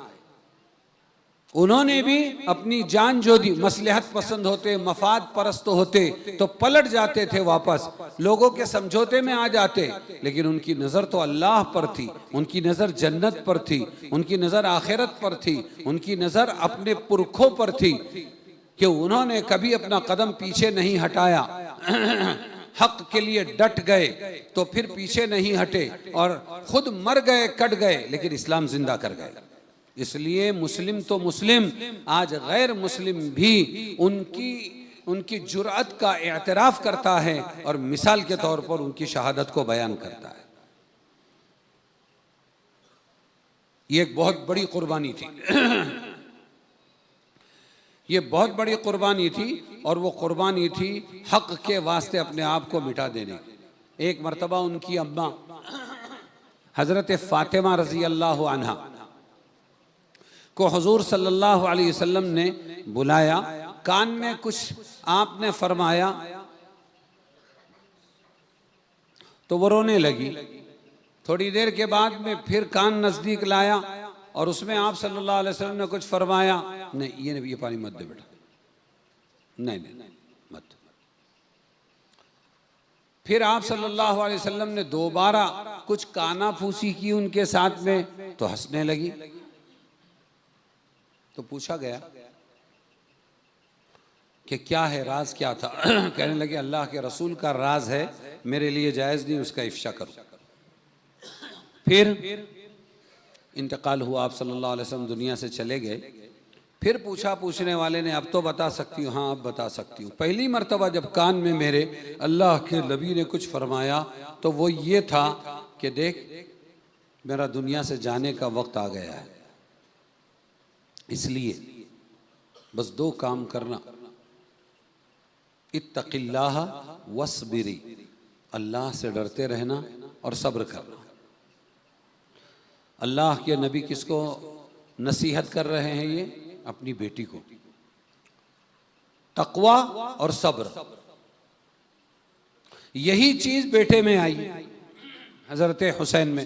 उन्होंने भी अपनी जान जो दी, मसलहत पसंद होते, मफाद परस्त होते तो पलट जाते थे, वापस लोगों के समझौते में आ जाते, लेकिन उनकी नज़र तो अल्लाह पर थी, उनकी नज़र जन्नत पर थी, उनकी नज़र आखिरत पर थी, उनकी नज़र अपने पुरखों पर थी कि उन्होंने कभी अपना कदम पीछे नहीं हटाया। हक के लिए डट गए तो फिर पीछे नहीं हटे, और खुद मर गए, कट गए, लेकिन इस्लाम जिंदा कर गए। इसलिए मुस्लिम तो मुस्लिम, आज गैर मुस्लिम भी उनकी जुर्अत का एतराफ़ करता है और मिसाल के तौर पर उनकी शहादत को बयान करता है। ये एक बहुत बड़ी कुर्बानी थी। ये बहुत बड़ी कुर्बानी थी, और वो कुर्बानी थी हक के वास्ते अपने आप को मिटा देने की। एक मरतबा उनकी अम्मा हजरत फातिमा रजी अल्लाह अन्हा को हुजूर सल्लल्लाहु अलैहि वसल्लम ने बुलाया, कान में कुछ आपने फरमाया तो वो रोने लगी। थोड़ी देर के बाद में फिर कान नजदीक लाया और उसमें आप सल्लल्लाहु अलैहि वसल्लम ने कुछ फरमाया, नहीं ये पानी मत दे बेटा, नहीं नहीं नहीं मत। फिर आप सल्लल्लाहु अलैहि वसल्लम ने दोबारा कुछ काना फूसी की उनके साथ में, तो हंसने लगी। तो पूछा गया कि क्या है, राज क्या था? कहने लगे अल्लाह के रसूल का राज है, मेरे लिए जायज़ नहीं उसका इफ्शा करो। फिर इंतकाल हुआ, आप सल्लल्लाहु अलैहि वसल्लम दुनिया से चले गए। फिर पूछा पूछने वाले ने, अब तो बता सकती हूँ? हाँ अब बता सकती हूँ। पहली मर्तबा जब कान में मेरे अल्लाह के नबी ने कुछ फरमाया तो वो ये था कि देख मेरा दुनिया से जाने का वक्त आ गया है, इसलिए बस 2 काम करना, इत्तक़िल्लाह वस्बिरी, अल्लाह से डरते रहना और सब्र करना। अल्लाह के नबी किसको नसीहत कर रहे हैं? ये अपनी बेटी को। तक़वा और सब्र, यही चीज बेटे में आई, हजरत हुसैन में,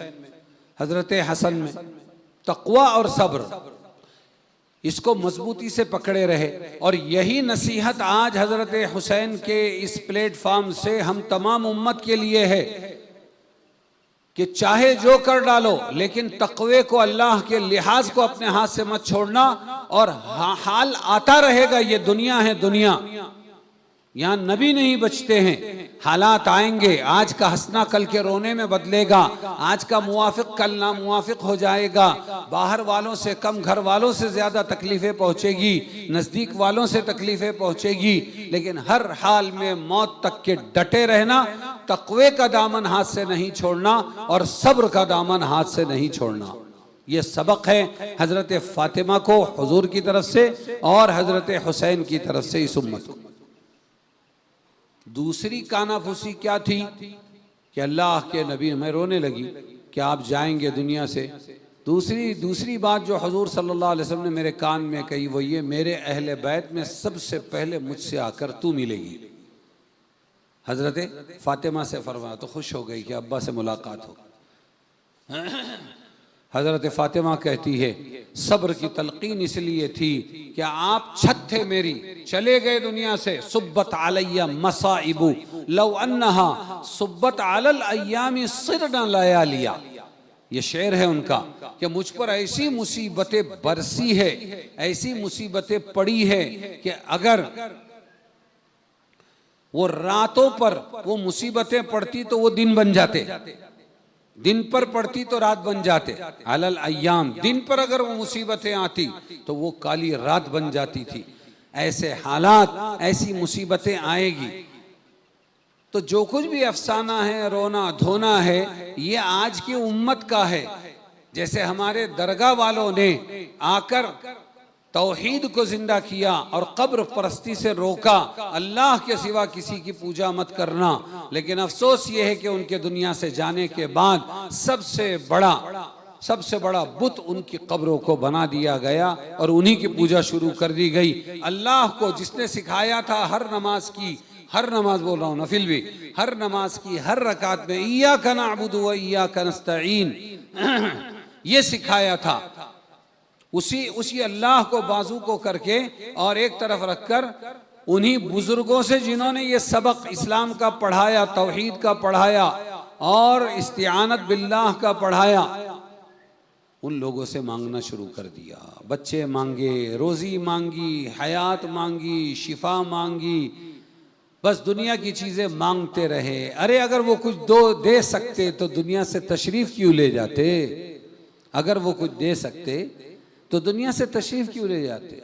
हजरत हसन में, तक़वा और सब्र। इसको मजबूती से पकड़े रहे। और यही नसीहत आज हजरत हुसैन के इस प्लेटफॉर्म से हम तमाम उम्मत के लिए है कि चाहे जो कर डालो, लेकिन तकवे को, अल्लाह के लिहाज को अपने हाथ से मत छोड़ना। और हाल आता रहेगा, ये दुनिया है, दुनिया यहाँ नबी नहीं बचते हैं, हालात आएंगे। आज का हंसना कल के रोने में बदलेगा, आज का मुवाफिक कल ना मुवाफिक हो जाएगा। बाहर वालों से कम घर वालों से ज्यादा तकलीफें पहुंचेगी, नजदीक वालों से तकलीफें पहुंचेगी, लेकिन हर हाल में मौत तक के डटे रहना, तकवे का दामन हाथ से नहीं छोड़ना और सब्र का दामन हाथ से नहीं छोड़ना। ये सबक है हजरत फातिमा को हुजूर की तरफ से और हजरत हुसैन की तरफ से इस उम्मत को। दूसरी कानाफूसी क्या थी कि अल्लाह के नबी, मैं रोने लगी कि आप जाएंगे दुनिया से। दूसरी बात जो हुजूर सल्लल्लाहु अलैहि वसल्लम ने मेरे कान में कही वो ये, मेरे अहले बैत में सबसे पहले मुझसे आकर तू मिलेगी। हजरत फातिमा से फरमाया तो खुश हो गई कि अब्बा से मुलाकात हो। हजरत फातिमा कहती है सब्र की तलकीन इसलिए थी कि आप छत थे मेरी, चले गए दुनिया से। सुब्बत अलैया मसाइबु लौ अन्नहा सुब्बत अलल अय्यामी सिरना लयालिया, ये शेर है उनका कि मुझ पर ऐसी मुसीबतें बरसी है, ऐसी मुसीबतें पड़ी है कि अगर वो रातों पर वो मुसीबतें पड़ती तो वो दिन बन जाते, दिन पर पड़ती तो रात बन जाते। अलल अय्याम, दिन पर अगर वो मुसीबतें आती तो वो काली रात बन जाती थी। ऐसे हालात, ऐसी मुसीबतें आएगी तो जो कुछ भी अफसाना है, रोना धोना है, ये आज की उम्मत का है। जैसे हमारे दरगाह वालों ने आकर तौहीद को जिंदा किया और कब्र परस्ती से रोका, अल्लाह के सिवा किसी की पूजा मत करना। लेकिन अफसोस ये है कि उनके दुनिया से जाने के बाद सबसे बड़ा बुत उनकी कब्रों को बना दिया गया और उन्हीं की पूजा शुरू कर दी गई। अल्लाह को जिसने सिखाया था हर नमाज की, हर नमाज बोल रहा हूँ नफिल भी, हर नमाज की हर रकात में इय्याका नअबुदु व इय्याका नस्तईन, ये सिखाया था। उसी अल्लाह को बाजू को करके और एक तरफ रखकर उन्हीं बुजुर्गों से जिन्होंने ये सबक इस्लाम का पढ़ाया, तौहीद का पढ़ाया और इस्तिआनत बिल्लाह का पढ़ाया, उन लोगों से मांगना शुरू कर दिया। बच्चे मांगे, रोजी मांगी, हयात मांगी, शिफा मांगी, बस दुनिया की चीजें मांगते रहे। अरे अगर वो कुछ दे सकते तो दुनिया से तशरीफ क्यों ले जाते? अगर वो कुछ दे सकते तो दुनिया से तशरीफ क्यों ले जाते?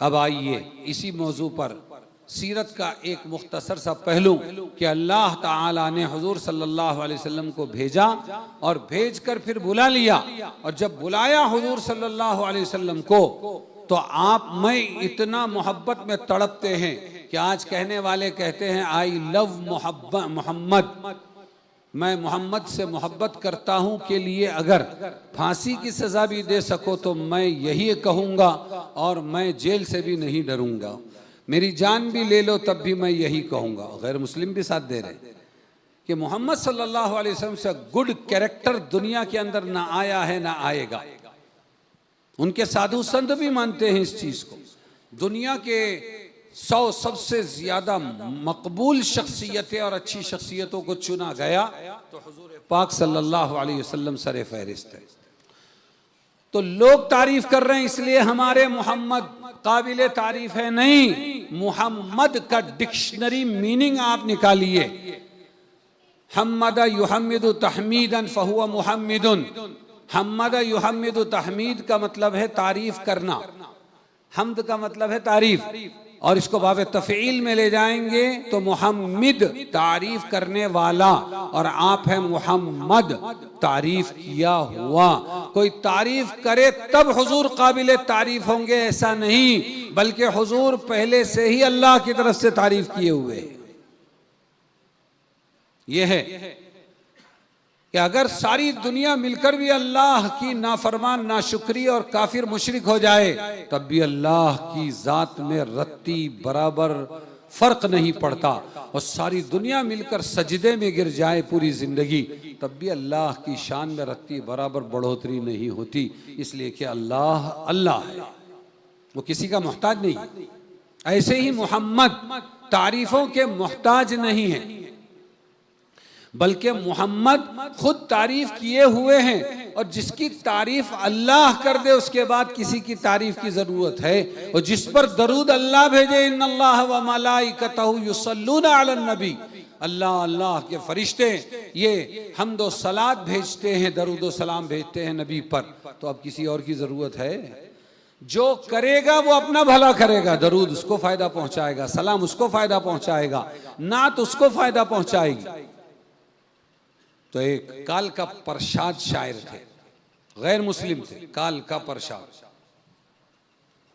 अब आइए इसी मौजू पर सीरत का एक मुख्तसर सा पहलू कि अल्लाह ताला ने हुजूर सल्लल्लाहु अलैहि वसल्लम को भेजा और भेजकर फिर बुला लिया। और जब बुलाया हुजूर सल्लल्लाहु अलैहि वसल्लम को तो आप में इतना मोहब्बत में तड़पते हैं कि आज कहने वाले कहते हैं आई लव मोहम्मद, मैं मोहम्मद से मोहब्बत करता हूं के लिए अगर फांसी की सजा भी दे सको तो मैं यही कहूंगा और मैं जेल से भी नहीं डरूंगा, मेरी जान भी ले लो तब भी मैं यही कहूंगा। गैर मुस्लिम भी साथ दे रहे कि मोहम्मद सल्लल्लाहु अलैहि वसल्लम से गुड कैरेक्टर दुनिया के अंदर ना आया है ना आएगा। उनके साधु संत भी मानते हैं इस चीज को। दुनिया के 100 सबसे ज्यादा मकबूल शख्सियतें और अच्छी शख्सियतों को चुना गया तो हुजूर पाक सल्लल्लाहु अलैहि वसल्लम सरे फहरिस्त है। तो लोग तारीफ कर रहे हैं इसलिए हमारे मोहम्मद काबिले तारीफ है नहीं। मोहम्मद का डिक्शनरी मीनिंग आप निकालिए, हम्मद युहम्मिदु तहमीदन फहुवा मुहम्मिदुन। हम्मद युहम्मिदु तहमीद का मतलब है तारीफ करना, हम्द का मतलब है तारीफ, और इसको बाब तफ़ईल में ले जाएंगे तो मुहम्मिद तारीफ करने वाला और आप हैं मुहम्मद तारीफ किया हुआ। कोई तारीफ करे तब हुजूर काबिल तारीफ होंगे ऐसा नहीं, बल्कि हुजूर पहले से ही अल्लाह की तरफ से तारीफ किए हुए। यह है कि अगर सारी दुनिया मिलकर भी अल्लाह की नाफरमान, नाशुक्री और काफिर मुशरिक हो जाए तब भी अल्लाह की जात में रत्ती बराबर फर्क नहीं पड़ता, और सारी दुनिया मिलकर सजदे में गिर जाए पूरी जिंदगी, तब भी अल्लाह की शान में रत्ती बराबर बढ़ोतरी नहीं होती। इसलिए कि अल्लाह अल्लाह है, वो किसी का मोहताज नहीं है। ऐसे ही मोहम्मद तारीफों के मोहताज नहीं है, बल्कि मोहम्मद खुद तारीफ किए हुए हैं, और जिसकी तारीफ अल्लाह कर दे उसके बाद किसी की तारीफ की जरूरत है। और जिस पर दरूद अल्लाह भेजे, इन्नल्लाह व मलाइकतहु युसल्लूना अलन नबी, अल्लाह अल्लाह के फरिश्ते ये हम्द व सलात भेजते हैं, दरूद व सलाम भेजते हैं नबी पर। तो अब किसी और की जरूरत है? जो करेगा वो अपना भला करेगा, दरूद उसको फायदा पहुंचाएगा, सलाम उसको फायदा पहुंचाएगा, नात उसको फायदा पहुंचाएगी। तो एक काल का परशाद शायर थे, गैर मुस्लिम थे, काल का परशाद।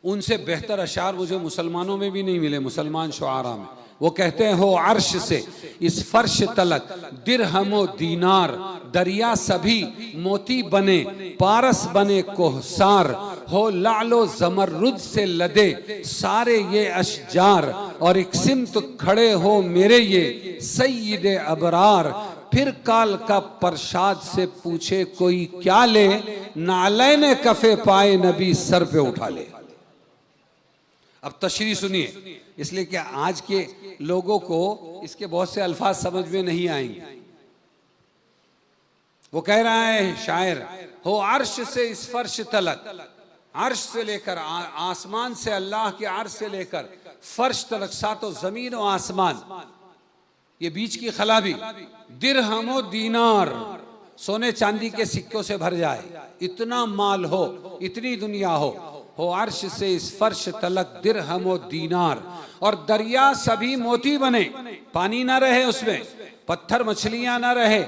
उनसे बेहतर अशार मुझे मुसलमानों में भी नहीं मिले, मुसलमान शुआरा में। वो कहते हैं, हो अर्श से इस फर्श तलक दिरहमो दीनार, दरिया सभी मोती बने, पारस बने कोहसार, हो लालो जमरुद से लदे सारे ये अशजार, और एक सिमत खड़े हो मेरे ये सय्यदे अबरार, फिर काल का परशाद से पूछे कोई क्या ले, नालैने कफे पाए नबी सर पे उठा ले। अब तशरीह सुनिए, इसलिए कि आज के लोगों को इसके बहुत से अल्फाज समझ में नहीं आएंगे। वो कह रहा है शायर, हो अर्श से इस फर्श तलक, अर्श से लेकर आसमान से, अल्लाह के अर्श से लेकर फर्श तलक, सातों जमीन और आसमान, ये बीच की खला भी दिरहमो दीनार, सोने चांदी के सिक्कों से भर जाए, इतना माल हो, इतनी दुनिया हो अर्श से इस फर्श तलक दिरहमो दीनार, और दरिया सभी मोती बने, पानी ना रहे उसमें, पत्थर मछलियां ना रहे,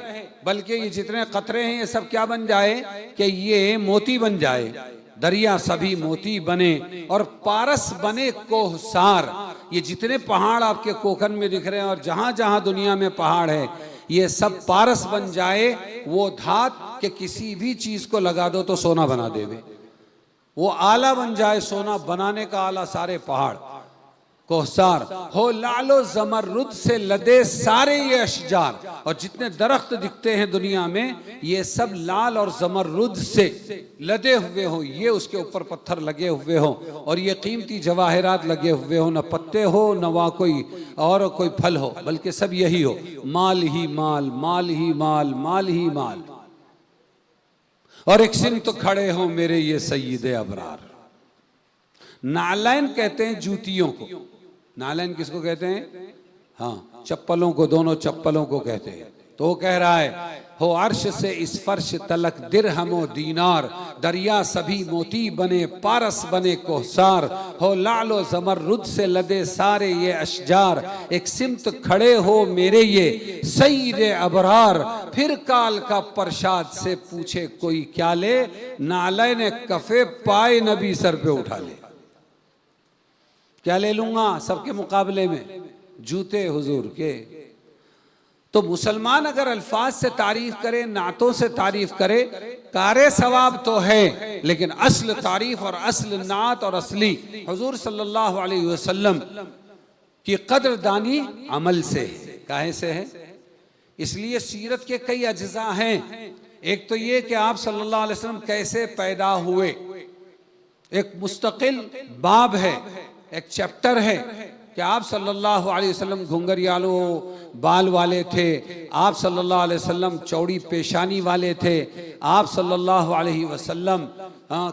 बल्कि ये जितने कतरे हैं ये सब क्या बन जाए कि ये मोती बन जाए, दरिया सभी मोती बने, और पारस बने कोहसार, ये जितने पहाड़ आपके कोकन में दिख रहे हैं और जहां जहां दुनिया में पहाड़ है, ये सब पारस बन जाए, वो धात के किसी भी चीज को लगा दो तो सोना बना देवे, वो आला बन जाए, सोना बनाने का आला, सारे पहाड़ कोहसार, हो लालो जमरुद से लदे सारे ये अशजार, और जितने दरख्त दिखते हैं दुनिया में ये सब लाल और जमरुद से लदे हुए हो, ये उसके ऊपर पत्थर लगे हुए हो, और ये कीमती जवाहरात लगे हुए हो, न पत्ते हो न वहाँ कोई और कोई फल हो, बल्कि सब यही हो, माल ही माल, माल ही माल, माल ही माल, और एक सिमत खड़े हो मेरे ये सय्यदे अबरार। नालैन कहते हैं जूतियों को, नालैन किसको कहते हैं? हाँ, चप्पलों को, दोनों चप्पलों को कहते हैं। तो वो कह रहा है, हो अर्श से इस फर्श तलक दिरहमो दीनार, दरिया सभी मोती बने, पारस बने कोहसार, हो लालो जमरुद से लदे सारे ये अशजार, एक सिमत खड़े हो मेरे ये सय्यदे अबरार, फिर काल का परशाद से पूछे कोई क्या ले, नालैने कफे पाए नबी सर पे उठा ले। क्या ले लूंगा सबके मुकाबले में? जूते हुजूर के। तो मुसलमान अगर अल्फाज से तारीफ करे, नातों से तारीफ करे, कारे सवाब तो है, लेकिन असल तारीफ और असल नात और असली हुजूर सल्लल्लाहु अलैहि वसल्लम की कदरदानी अमल से है। काहे से है? इसलिए सीरत के कई अज्जा हैं। एक तो ये कि आप सल्लल्लाहु अलैहि वसल्लम कैसे पैदा हुए, एक मुस्तकिल बाब है, एक चैप्टर है कि आप सल्लल्लाहु अलैहि वसल्लम घुंघरियालो बाल वाले थे, आप सल्लल्लाहु अलैहि वसल्लम चौड़ी पेशानी वाले थे, आप सल्लल्लाहु अलैहि वसल्लम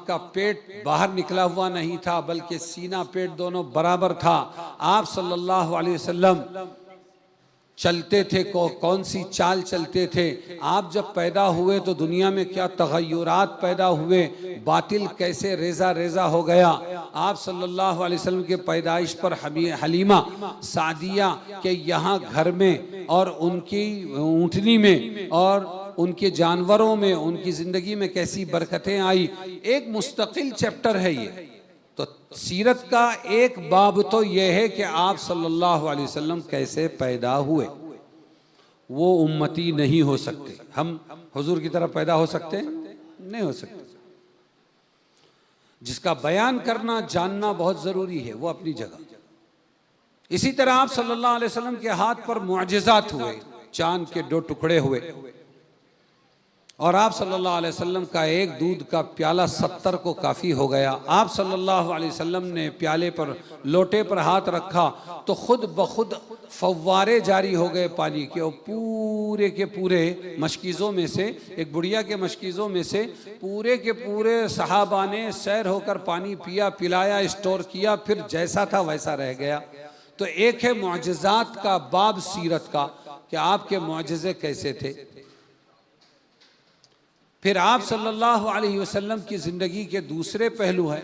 का पेट बाहर निकला हुआ नहीं था बल्कि सीना पेट दोनों बराबर था, आप सल्लल्लाहु अलैहि वसल्लम चलते थे, कौन सी चाल चलते थे, आप जब पैदा हुए तो दुनिया में क्या तगय्युरात पैदा हुए, बातिल कैसे रेजा रेजा हो गया। आप सल्लल्लाहु अलैहि वसल्लम के पैदाइश पर हलीमा सादिया के यहाँ घर में और उनकी ऊँटनी में और उनके जानवरों में, उनकी ज़िंदगी में कैसी बरकतें आई, एक मुस्तकिल चैप्टर है ये। तो सीरत का एक बाब तो यह है कि आप सल्लल्लाहु अलैहि वसल्लम कैसे पैदा हुए। वो उम्मती नहीं हो सकते, हम हुजूर की तरह पैदा हो सकते हैं? नहीं हो सकते। जिसका बयान करना जानना बहुत जरूरी है, वो अपनी जगह, इसी तरह आप सल्लल्लाहु अलैहि वसल्लम के हाथ पर मुअजिज़ात हुए, चांद के 2 टुकड़े हुए, और आप सल्लल्लाहु अलैहि वसल्लम का एक दूध का प्याला 70 को काफ़ी हो गया। आप सल्लल्लाहु अलैहि वसल्लम ने प्याले पर, लोटे पर हाथ रखा तो खुद ब खुद फव्वारे जारी हो गए पानी के, और पूरे के पूरे मशकीज़ों में से, एक बुढ़िया के मशकीज़ों में से पूरे के पूरे सहाबा ने सैर होकर पानी पिया, पिलाया, स्टोर किया, फिर जैसा था वैसा रह गया। तो एक है मुअजिज़ात का बाब सीरत का कि आपके मुअजिज़े कैसे थे। फिर आप सल्लल्लाहु अलैहि वसल्लम की ज़िंदगी के दूसरे पहलू हैं,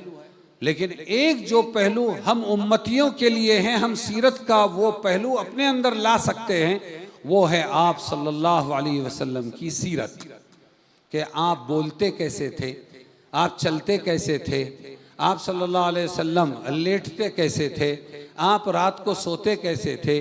लेकिन एक जो पहलू हम उम्मतियों के लिए हैं, हम सीरत का वो पहलू अपने अंदर ला सकते हैं, वो है आप सल्लल्लाहु अलैहि वसल्लम की सीरत, कि आप बोलते कैसे थे, आप चलते कैसे थे, आप सल्लल्लाहु अलैहि वसल्लम लेटते कैसे थे, आप रात को सोते कैसे थे,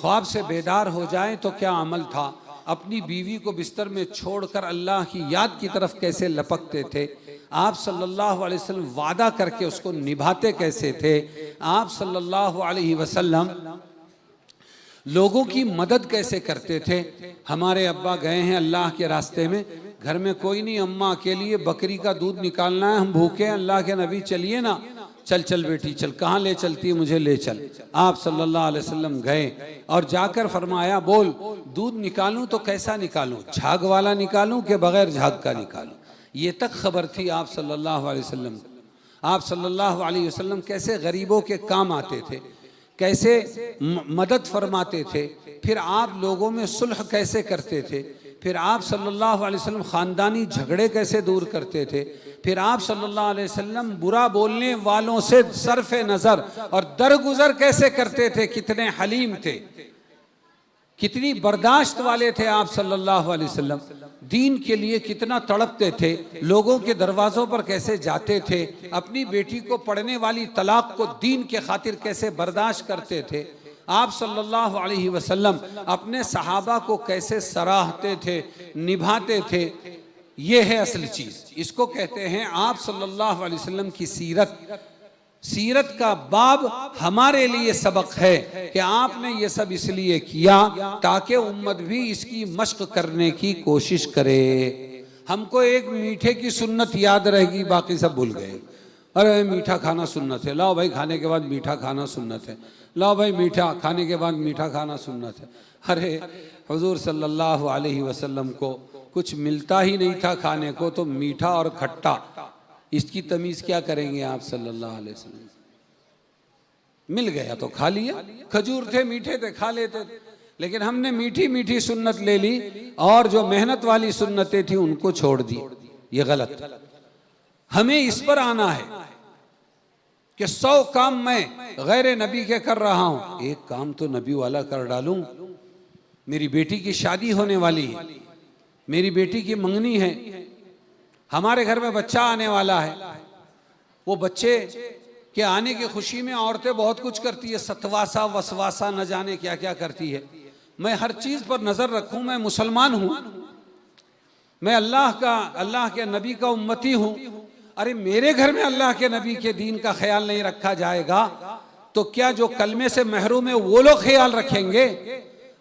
ख्वाब से बेदार हो जाएं तो क्या अमल था, अपनी बीवी को बिस्तर में छोड़कर अल्लाह की याद की तरफ कैसे लपकते थे, आप सल्लल्लाहु अलैहि वसल्लम वादा करके उसको निभाते कैसे थे, आप सल्लल्लाहु अलैहि वसल्लम लोगों की मदद कैसे करते थे। हमारे अब्बा गए हैं अल्लाह के रास्ते में, घर में कोई नहीं, अम्मा के लिए बकरी का दूध निकालना है, हम भूखे हैं, अल्लाह के नबी चलिए ना, चल चल बेटी चल, कहाँ ले चलती है, मुझे ले चल। आप सल्लल्लाहु अलैहि वसल्लम गए और जाकर फरमाया, बोल दूध निकालूं तो कैसा निकालूं, झाग वाला निकालूं कि बगैर झाग का निकालूं। ये तक खबर थी आप सल्लल्लाहु अलैहि वसल्लम को। आप सल्लल्लाहु अलैहि वसल्लम कैसे गरीबों के काम आते थे, कैसे मदद फरमाते थे, फिर आप लोगों में सुलह कैसे करते थे, फिर आप सल्लल्लाहु अलैहि वसल्लम ख़ानदानी झगड़े कैसे दूर करते थे, फिर आप सल्लल्लाहु अलैहि वसल्लम बुरा बोलने वालों से सरफ़े नज़र और दरगुजर कैसे करते थे, कितने हलीम थे, कितनी बर्दाश्त वाले थे आप सल्लल्लाहु अलैहि वसल्लम, दीन के लिए कितना तड़पते थे, लोगों के दरवाज़ों पर कैसे जाते थे, अपनी बेटी को पढ़ने वाली तलाक को दीन के खातिर कैसे बर्दाश्त करते थे। आप सल्लल्लाहु अलैहि वसल्लम अपने सहाबा को कैसे सराहते थे, निभाते थे। ये है असल चीज़, इसको कहते हैं आप सल्लल्लाहु अलैहि वसल्लम की सीरत। सीरत का बाब हमारे लिए सबक है कि आपने ये सब इसलिए किया ताकि उम्मत भी इसकी मश्क करने की कोशिश करे। हमको एक मीठे की सुन्नत याद रहेगी, बाकी सब भूल गए। अरे मीठा खाना सुन्नत है, लाओ भाई खाने के बाद मीठा खाना सुन्नत है, लाओ भाई मीठा खाने के बाद मीठा खाना सुन्नत है। अरे हुजूर सल्लल्लाहु अलैहि वसल्लम को कुछ मिलता ही नहीं था खाने को, तो मीठा और खट्टा इसकी तमीज़ क्या करेंगे आप सल्लल्लाहु अलैहि वसल्लम। मिल गया तो खा लिया, खजूर थे मीठे थे खा लेते थे, लेकिन हमने मीठी मीठी सुन्नत ले ली और जो मेहनत वाली सुन्नतें थी उनको छोड़ दी। ये गलत। हमें इस पर आना है कि 100 काम मैं गैर नबी के कर रहा हूं, एक काम तो नबी वाला कर डालूं। मेरी बेटी की शादी होने वाली है, मेरी बेटी की मंगनी है, हमारे घर में बच्चा आने वाला है, वो बच्चे के आने की खुशी में औरतें बहुत कुछ करती है, सतवासा वसवासा न जाने क्या क्या करती है। मैं हर चीज़ पर नज़र रखूं, मैं मुसलमान हूं, मैं अल्लाह के नबी का उम्मती हूं। अरे मेरे घर में अल्लाह के नबी के दीन का ख्याल नहीं रखा जाएगा तो क्या जो कलमे से महरूम है वो लोग ख्याल रखेंगे।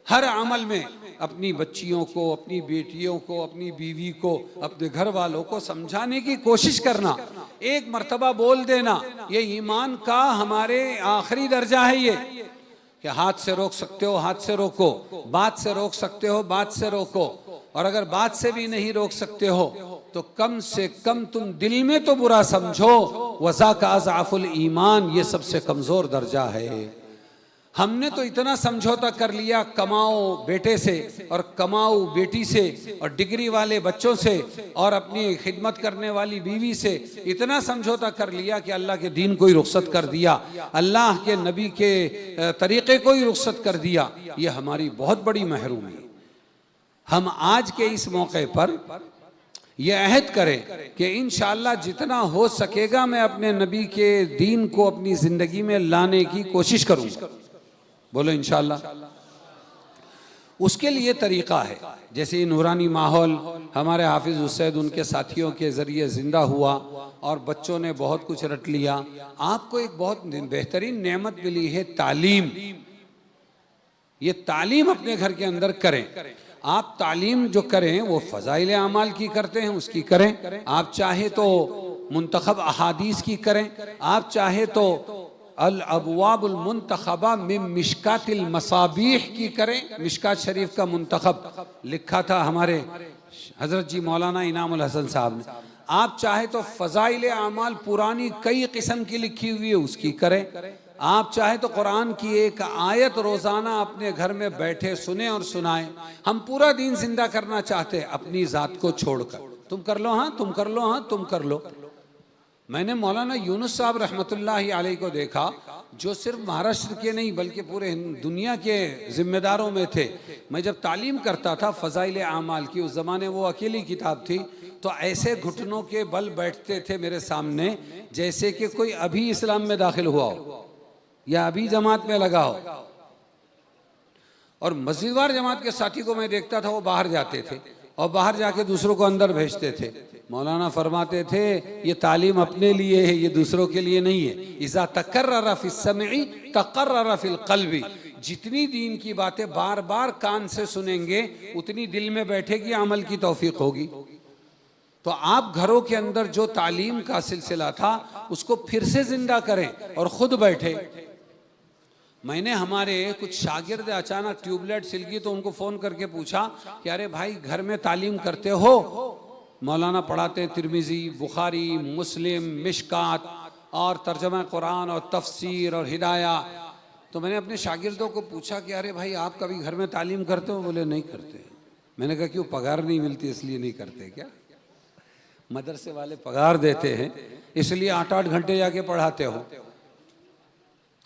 हर अमल में अपनी बच्चियों को, अपनी बेटियों को, अपनी बीवी को, अपने घर वालों को समझाने की कोशिश करना, एक मर्तबा बोल देना, ये ईमान का हमारे आखिरी दर्जा है। ये कि हाथ से रोक सकते हो हाथ से रोको, बात से रोक सकते हो बात से रोको, और अगर बात से भी नहीं रोक सकते हो तो कम से कम तुम दिल में तो बुरा समझो। वज़ा का अज़ाफुल ईमान, ये सबसे कमज़ोर दर्जा है। हमने तो इतना समझौता कर लिया, कमाओ बेटे से और कमाओ बेटी से और डिग्री वाले बच्चों से और अपनी खिदमत करने वाली बीवी से, इतना समझौता कर लिया कि अल्लाह के दीन को ही रुखसत कर दिया, अल्लाह के नबी के तरीक़े को ही रुखसत कर दिया। ये हमारी बहुत बड़ी महरूमी है। हम आज के इस मौके पर यह अहद करें कि इंशाअल्लाह जितना हो सकेगा मैं अपने नबी के दीन को अपनी ज़िंदगी में लाने की कोशिश करूँगा। बोलो इंशाअल्लाह। उसके लिए तरीक़ा है, जैसे ये नूरानी माहौल हमारे हाफिज़ हुसैन उनके साथियों के ज़रिए ज़िंदा हुआ और बच्चों ने बहुत कुछ रट लिया। आपको एक बहुत बेहतरीन नेमत मिली है, तालीम। ये तालीम अपने घर के अंदर करें। आप तालीम जो करें वो फ़ज़ाइल अमाल की करते हैं उसकी करें, आप चाहे तो मुंतखब अहादीस की करें, आप चाहे तो अल अबवाबुल मुंतखबा मिन मिशकातिल मसाबीह की करें। मिशकात शरीफ का मुंतखब लिखा था हमारे हज़रत जी मौलाना इनामुल हसन साहब ने। आप चाहे तो फ़ज़ाइल अमाल पुरानी कई किस्म की लिखी हुई है उसकी करें, आप चाहे तो कुरान की एक आयत रोज़ाना अपने घर में बैठे सुने और सुनाएं। हम पूरा दिन जिंदा करना चाहते हैं अपनी ज़ात को छोड़कर, तुम कर लो हाँ, तुम कर लो हाँ, तुम कर लो। मैंने मौलाना यूनुस साहब रहमतुल्लाहि अलैहि को देखा, जो सिर्फ महाराष्ट्र के नहीं बल्कि पूरे दुनिया के जिम्मेदारों में थे। मैं जब तालीम करता था फ़ज़ाइल आमाल की, उस ज़माने वो अकेली किताब थी, तो ऐसे घुटनों के बल बैठते थे मेरे सामने जैसे कि कोई अभी इस्लाम में दाखिल हुआ हो या अभी जमात में लगा हो। और मस्जिदवार जमात के साथी को मैं देखता था वो बाहर जाते थे और बाहर जाके दूसरों को अंदर भेजते थे। मौलाना फरमाते थे ये तालीम अपने लिए है, ये दूसरों के लिए नहीं है। इज़ा तकर्रर फिस समई तकर्रर फिल क़ल्बी, जितनी दीन की बातें बार बार कान से सुनेंगे उतनी दिल में बैठेगी, अमल की तौफीक होगी। तो आप घरों के अंदर जो तालीम का सिलसिला था उसको फिर से जिंदा करें और खुद बैठे। मैंने हमारे कुछ शागिर्द अचानक ट्यूबलाइट सिल गई तो उनको फ़ोन करके पूछा कि अरे भाई घर में तालीम करते हो? मौलाना पढ़ाते हैं तिरमिज़ी, बुखारी, मुस्लिम, मिशकात और तर्जमा कुरान और तफसीर और हिदाया। तो मैंने अपने शागिर्दों को पूछा कि अरे भाई आप कभी घर में तालीम करते हो? बोले नहीं करते। मैंने कहा क्यों? पगार नहीं मिलती इसलिए नहीं करते क्या? मदरसे वाले पगार देते हैं इसलिए 8-8 घंटे जाके पढ़ाते हो।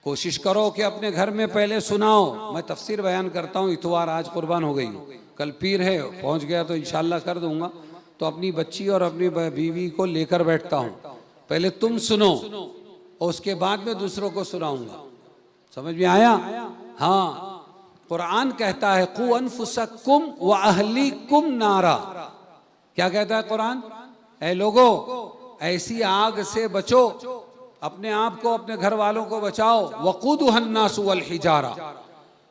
कोशिश करो कि अपने घर में पहले सुनाओ। मैं तफसीर बयान करता हूँ, इतवार आज कुर्बान हो गई हूँ, कल पीर है, पहुँच गया तो इंशाल्लाह कर दूंगा। तो अपनी बच्ची और अपनी बीवी को लेकर बैठता हूँ, पहले तुम सुनो और उसके बाद में दूसरों को सुनाऊंगा। समझ में आया? हाँ, कुरान कहता है कु अनफुसकुम व अहलीकुम नारा। क्या कहता है कुरान? ऐ लोगो ऐसी आग से बचो, अपने आप को अपने घर वालों को बचाओ। वक़ूदुहन नासु वल हिजारा,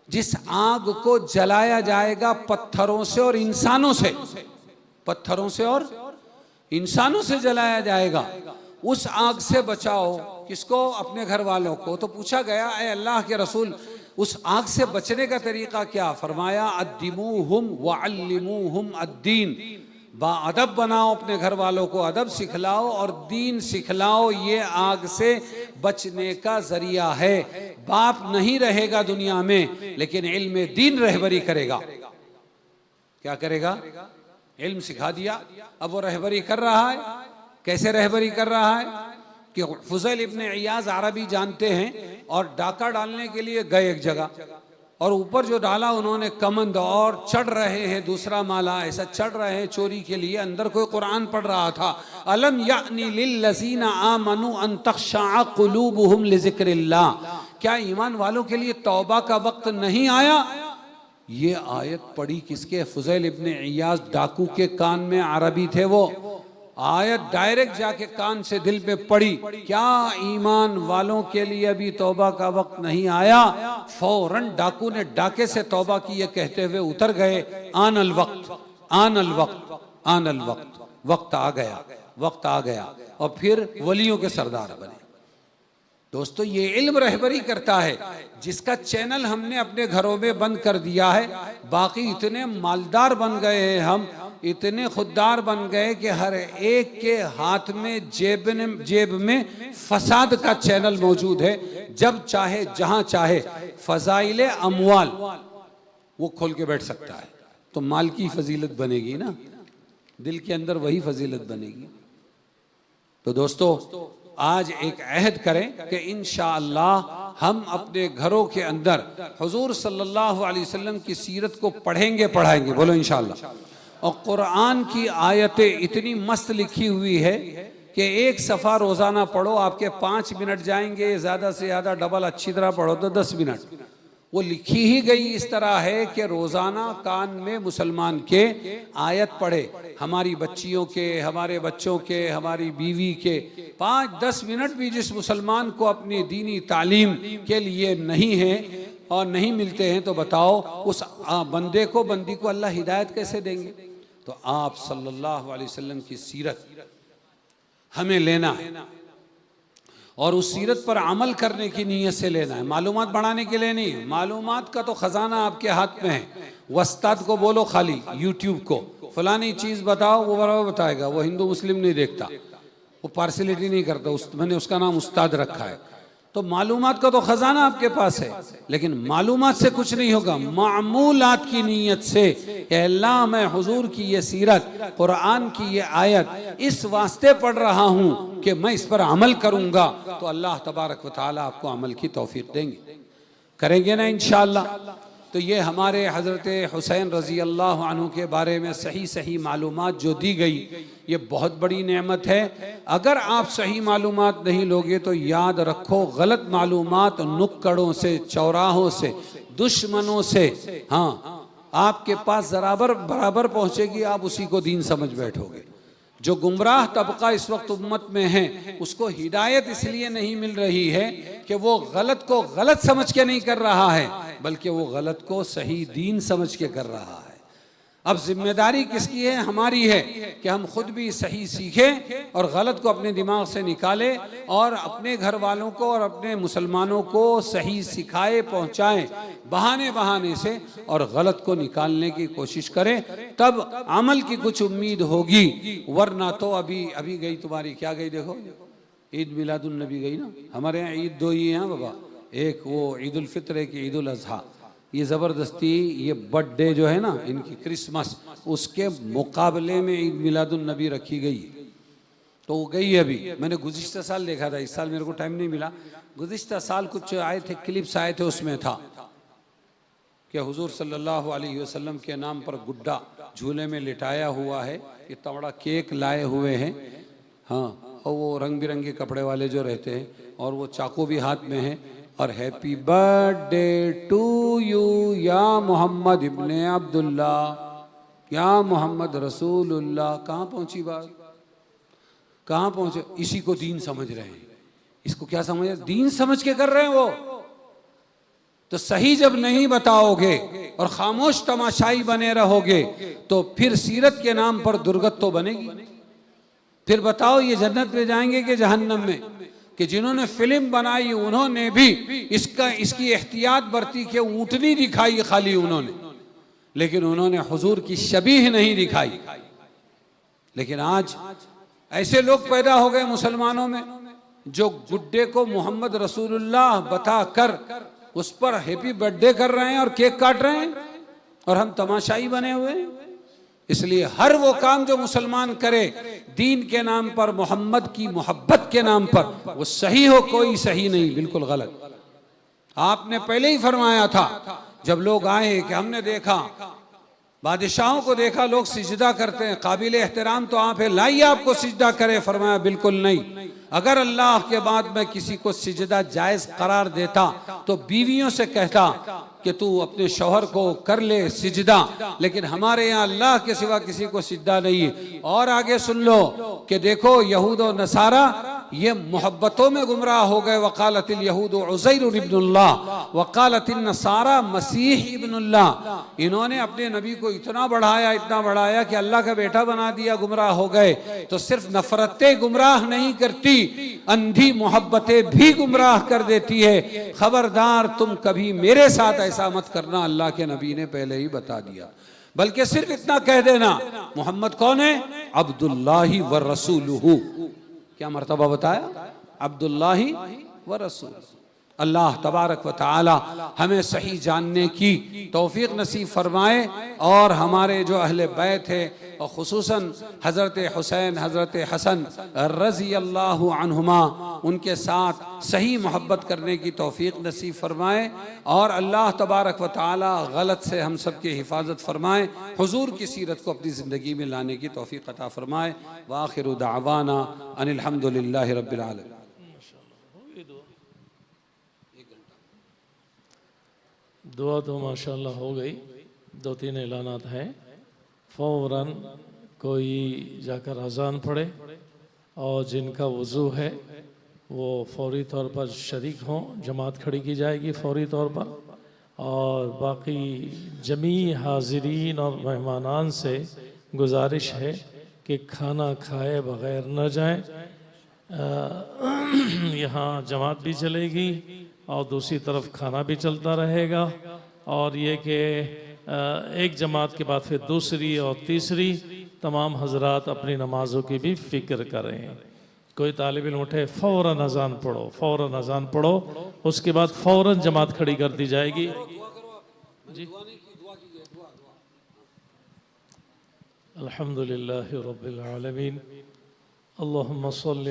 जिस आग को जलाया जाएगा पत्थरों से और इंसानों से, पत्थरों से और इंसानों से जलाया जाएगा, उस आग से बचाओ। किसको? अपने घर वालों को। तो पूछा गया ऐ अल्लाह के रसूल उस आग से बचने का तरीका क्या? फरमाया अद्दिमुहुम वअल्लिमुहुम अद्दीन, बाअदब बनाओ, अपने घर वालों को अदब सिखलाओ और दीन सिखलाओ। ये आग से बचने का जरिया है। बाप नहीं रहेगा दुनिया में लेकिन इल्म दीन रहबरी करेगा। क्या करेगा? इल्म सिखा दिया, अब वो रहबरी कर रहा है। कैसे रहबरी कर रहा है कि फुज़ैल इब्न इयाज़ अरबी जानते हैं और डाका डालने के लिए गए एक जगह, और ऊपर जो डाला उन्होंने कमंद, और चढ़ रहे हैं दूसरा माला, ऐसा चढ़ रहे हैं चोरी के लिए। अंदर कोई कुरान पढ़ रहा था, अलम यानी लिल्लज़ीना आमनु अन तख़शअ क़ुलूबुहुम लिज़िक्रिल्लाह, क्या ईमान वालों के लिए तौबा का वक्त नहीं आया? ये आयत पढ़ी किसके? फुज़ैल इब्न इयाज़ डाकू के कान में, अरबी थे वो। आयत डायरेक्ट जाके कान से दिल पे पड़ी, क्या ईमान वालों के लिए अभी तौबा का वक्त नहीं आया? फौरन डाकू ने डाके से तौबा की, ये कहते हुए उतर गए, आनल वक्त, आनल वक्त, आनल वक्त, वक्त आ गया, वक्त आ गया। और फिर वलियों के सरदार बने। दोस्तों, ये इल्म रहबरी करता है, जिसका चैनल हमने अपने घरों में बंद कर दिया है। बाकी इतने मालदार बन गए हैं हम, इतने खुददार बन गए कि हर एक के हाथ में जेब में फसाद का चैनल मौजूद है। जब चाहे जहां चाहे फजाइल अमवाल वो खोल के बैठ सकता है। तो माल की फजीलत बनेगी ना, दिल के अंदर वही फजीलत बनेगी। तो दोस्तों, आज एक अहद करें कि इंशाअल्लाह हम अपने घरों के अंदर हुजूर सल्लल्लाहु अलैहि वसल्लम की सीरत को पढ़ेंगे, पढ़ाएंगे। बोलो इंशाअल्लाह। और कुरान की आयतें इतनी मस्त लिखी हुई है कि एक सफ़ा रोज़ाना पढ़ो, आपके 5 मिनट जाएंगे, ज़्यादा से ज़्यादा डबल अच्छी तरह पढ़ो तो 10 मिनट। वो लिखी ही गई इस तरह है कि रोज़ाना कान में मुसलमान के आयत पढ़े, हमारी बच्चियों के, हमारे बच्चों के, हमारी बीवी के 5-10 मिनट भी जिस मुसलमान को अपनी दीनी तालीम के लिए नहीं है और नहीं मिलते हैं, तो बताओ उस बंदी को अल्लाह हिदायत कैसे देंगे। तो आप सल्लल्लाहु अलैहि वसल्लम की सीरत हमें लेना है और उस सीरत पर अमल करने की नीयत से लेना है, मालूमात बढ़ाने के लिए नहीं। मालूमात का तो ख़जाना आपके हाथ में है। वस्ताद को बोलो खाली यूट्यूब को फलानी चीज़ बताओ, वो बराबर बताएगा। वो हिंदू मुस्लिम नहीं देखता, वो पार्सलिटी नहीं करता, मैंने उसका नाम उस्ताद रखा है। तो मालूमात का तो ख़जाना आपके पास है, लेकिन मालूमात से कुछ नहीं होगा। मामूलात की नीयत से, अल्लाह मैं हुजूर की ये सीरत, कुरान की ये आयत इस वास्ते पढ़ रहा हूँ कि मैं इस पर अमल करूँगा, तो अल्लाह तबारक व तआला आपको अमल की तौफीक देंगे। करेंगे ना इंशाअल्लाह। तो ये हमारे हज़रत हुसैन रज़ी अल्लाह अन्हु के बारे में सही सही मालूमात जो दी गई, ये बहुत बड़ी नेमत है। अगर आप सही मालूमात नहीं लोगे तो याद रखो, गलत मालूमात नुक्कड़ों से, चौराहों से, दुश्मनों से, हाँ, आपके पास बराबर पहुँचेगी, आप उसी को दीन समझ बैठोगे। जो गुमराह तबका इस वक्त उम्मत में है, उसको हिदायत इसलिए नहीं मिल रही है कि वो गलत को गलत समझ के नहीं कर रहा है, बल्कि वो गलत को सही दीन समझ के कर रहा है। अब जिम्मेदारी किसकी है? हमारी है कि हम खुद भी सही सीखें और गलत को अपने दिमाग से निकालें और अपने घर वालों को और अपने मुसलमानों को सही सिखाए, पहुंचाएं बहाने से, और गलत को निकालने की कोशिश करें, तब अमल की कुछ उम्मीद होगी। वरना तो अभी गई तुम्हारी, क्या गई देखो, ईद मिलादुन नबी गई ना। हमारे यहाँ ईद दो ही हैं बाबा, एक वो ईद उल फित्र, एक ईद उल अजहा। ये ज़बरदस्ती ये बर्थडे जो है ना इनकी, क्रिसमस, उसके मुकाबले में ईद मिलादुन नबी रखी गई, तो वो गई अभी। मैंने गुज़िश्ता साल देखा था, इस साल मेरे को टाइम नहीं मिला। गुज़िश्ता साल कुछ आए थे, क्लिप्स आए थे, उसमें था कि हुजूर सल्लल्लाहु अलैहि वसल्लम के नाम पर गुड्डा झूले में लिटाया हुआ है, इतना बड़ा केक लाए हुए हैं, हाँ, और वो रंग बिरंगे कपड़े वाले जो रहते हैं, और वो चाकू भी हाथ में है, और हैप्पी बर्थडे टू यू या मोहम्मद इब्ने अब्दुल्ला या मोहम्मद रसूलुल्लाह। कहाँ पहुंची बात, कहाँ पहुंचे? इसी को दीन समझ रहे हैं। इसको क्या समझ, दीन समझ के कर रहे हैं वो। तो सही जब नहीं बताओगे और खामोश तमाशाई बने रहोगे, तो फिर सीरत के नाम पर दुर्गत तो बनेगी। फिर बताओ ये जन्नत में जाएंगे कि जहन्नम में? कि जिन्होंने फिल्म बनाई उन्होंने भी इसकी एहतियात बरती कि ऊँटनी दिखाई खाली उन्होंने, लेकिन उन्होंने हुजूर की शबीह नहीं दिखाई। लेकिन आज ऐसे लोग पैदा हो गए मुसलमानों में जो गुड्डे को मोहम्मद रसूलुल्लाह बता कर उस पर हैप्पी बर्थडे कर रहे हैं और केक काट रहे हैं, और हम तमाशाई बने हुए हैं। इसलिए हर वो काम जो मुसलमान करे दीन के नाम पर, मोहम्मद की मोहब्बत के नाम पर, वो सही हो, कोई सही नहीं, बिल्कुल गलत। आपने पहले ही फरमाया था, जब लोग आए कि हमने देखा, बादशाहों को देखा लोग सिजदा करते हैं, काबिल एहतराम तो आप है, लाइए आपको सिजदा करे। फरमाया बिल्कुल नहीं। अगर अल्लाह के बाद मैं किसी को सिजदा जायज़ करार देता तो बीवियों से कहता कि तू अपने शौहर को कर ले सिजदा, लेकिन हमारे यहाँ अल्लाह के सिवा किसी को सिजदा नहीं है। और आगे सुन लो कि देखो यहूद और नसारा ये मोहब्बतों में गुमराह हो गए। वकालतिल यहूद उज़ैर इब्नुल्लाह, वकालतिन नसारा मसीह इब्नुल्लाह। इन्होंने अपने नबी को इतना बढ़ाया कि अल्लाह का बेटा बना दिया, गुमराह हो गए। तो सिर्फ नफरतें गुमराह नहीं करती, अंधी मोहब्बतें भी गुमराह कर देती है। खबरदार तुम कभी मेरे साथ ऐसा मत करना, अल्लाह के नबी ने पहले ही बता दिया। बल्कि सिर्फ इतना कह देना, मोहम्मद कौन है? अब्दुल्लाही व रसूलुहु। क्या मर्तबा बताया? अब्दुल्लाही व रसूल। अल्लाह तबारक व तआला हमें सही जानने की तौफीक नसीब फरमाए, और हमारे जो अहले बैत है और खुसूसन हज़रत हुसैन, हज़रत हसन रज़ी अल्लाहु अन्हुमा, उनके साथ सही मोहब्बत करने की तौफीक नसीब फरमाए, और अल्लाह तबारक व तआला गलत से हम सब की हिफाजत फरमाए, हुजूर की सीरत को अपनी ज़िंदगी में लाने की तौफीक अता फरमाए। व आखिरु दावाना अनिल हम्दुलिल्लाहि रब्बिल आलमीन।
दुआ तो माशाल्लाह हो गई, 2-3 ऐलानात हैं। फ़ौरन कोई जाकर अज़ान पढ़े और जिनका वज़ू है वो फौरी तौर पर शरीक हों, जमात खड़ी की जाएगी फौरी तौर पर। और बाकी जमी हाज़रीन और मेहमानान से गुजारिश है कि खाना खाए बग़ैर न जाएं। यहाँ जमात भी चलेगी और दूसरी तरफ खाना भी चलता रहेगा। और ये कि एक जमात के बाद फिर दूसरी और तीसरी, तमाम हजरात अपनी नमाज़ों की भी फ़िक्र करें। कोई तालिब इल्म उठे, फ़ौरन अज़ान पढ़ो, फ़ौरन अज़ान पढ़ो, उसके बाद फ़ौरन जमात खड़ी कर दी जाएगी। जी, अल्हम्दुलिल्लाहि रब्बिल आलमीन, अल्लाहुम्मा सल्लि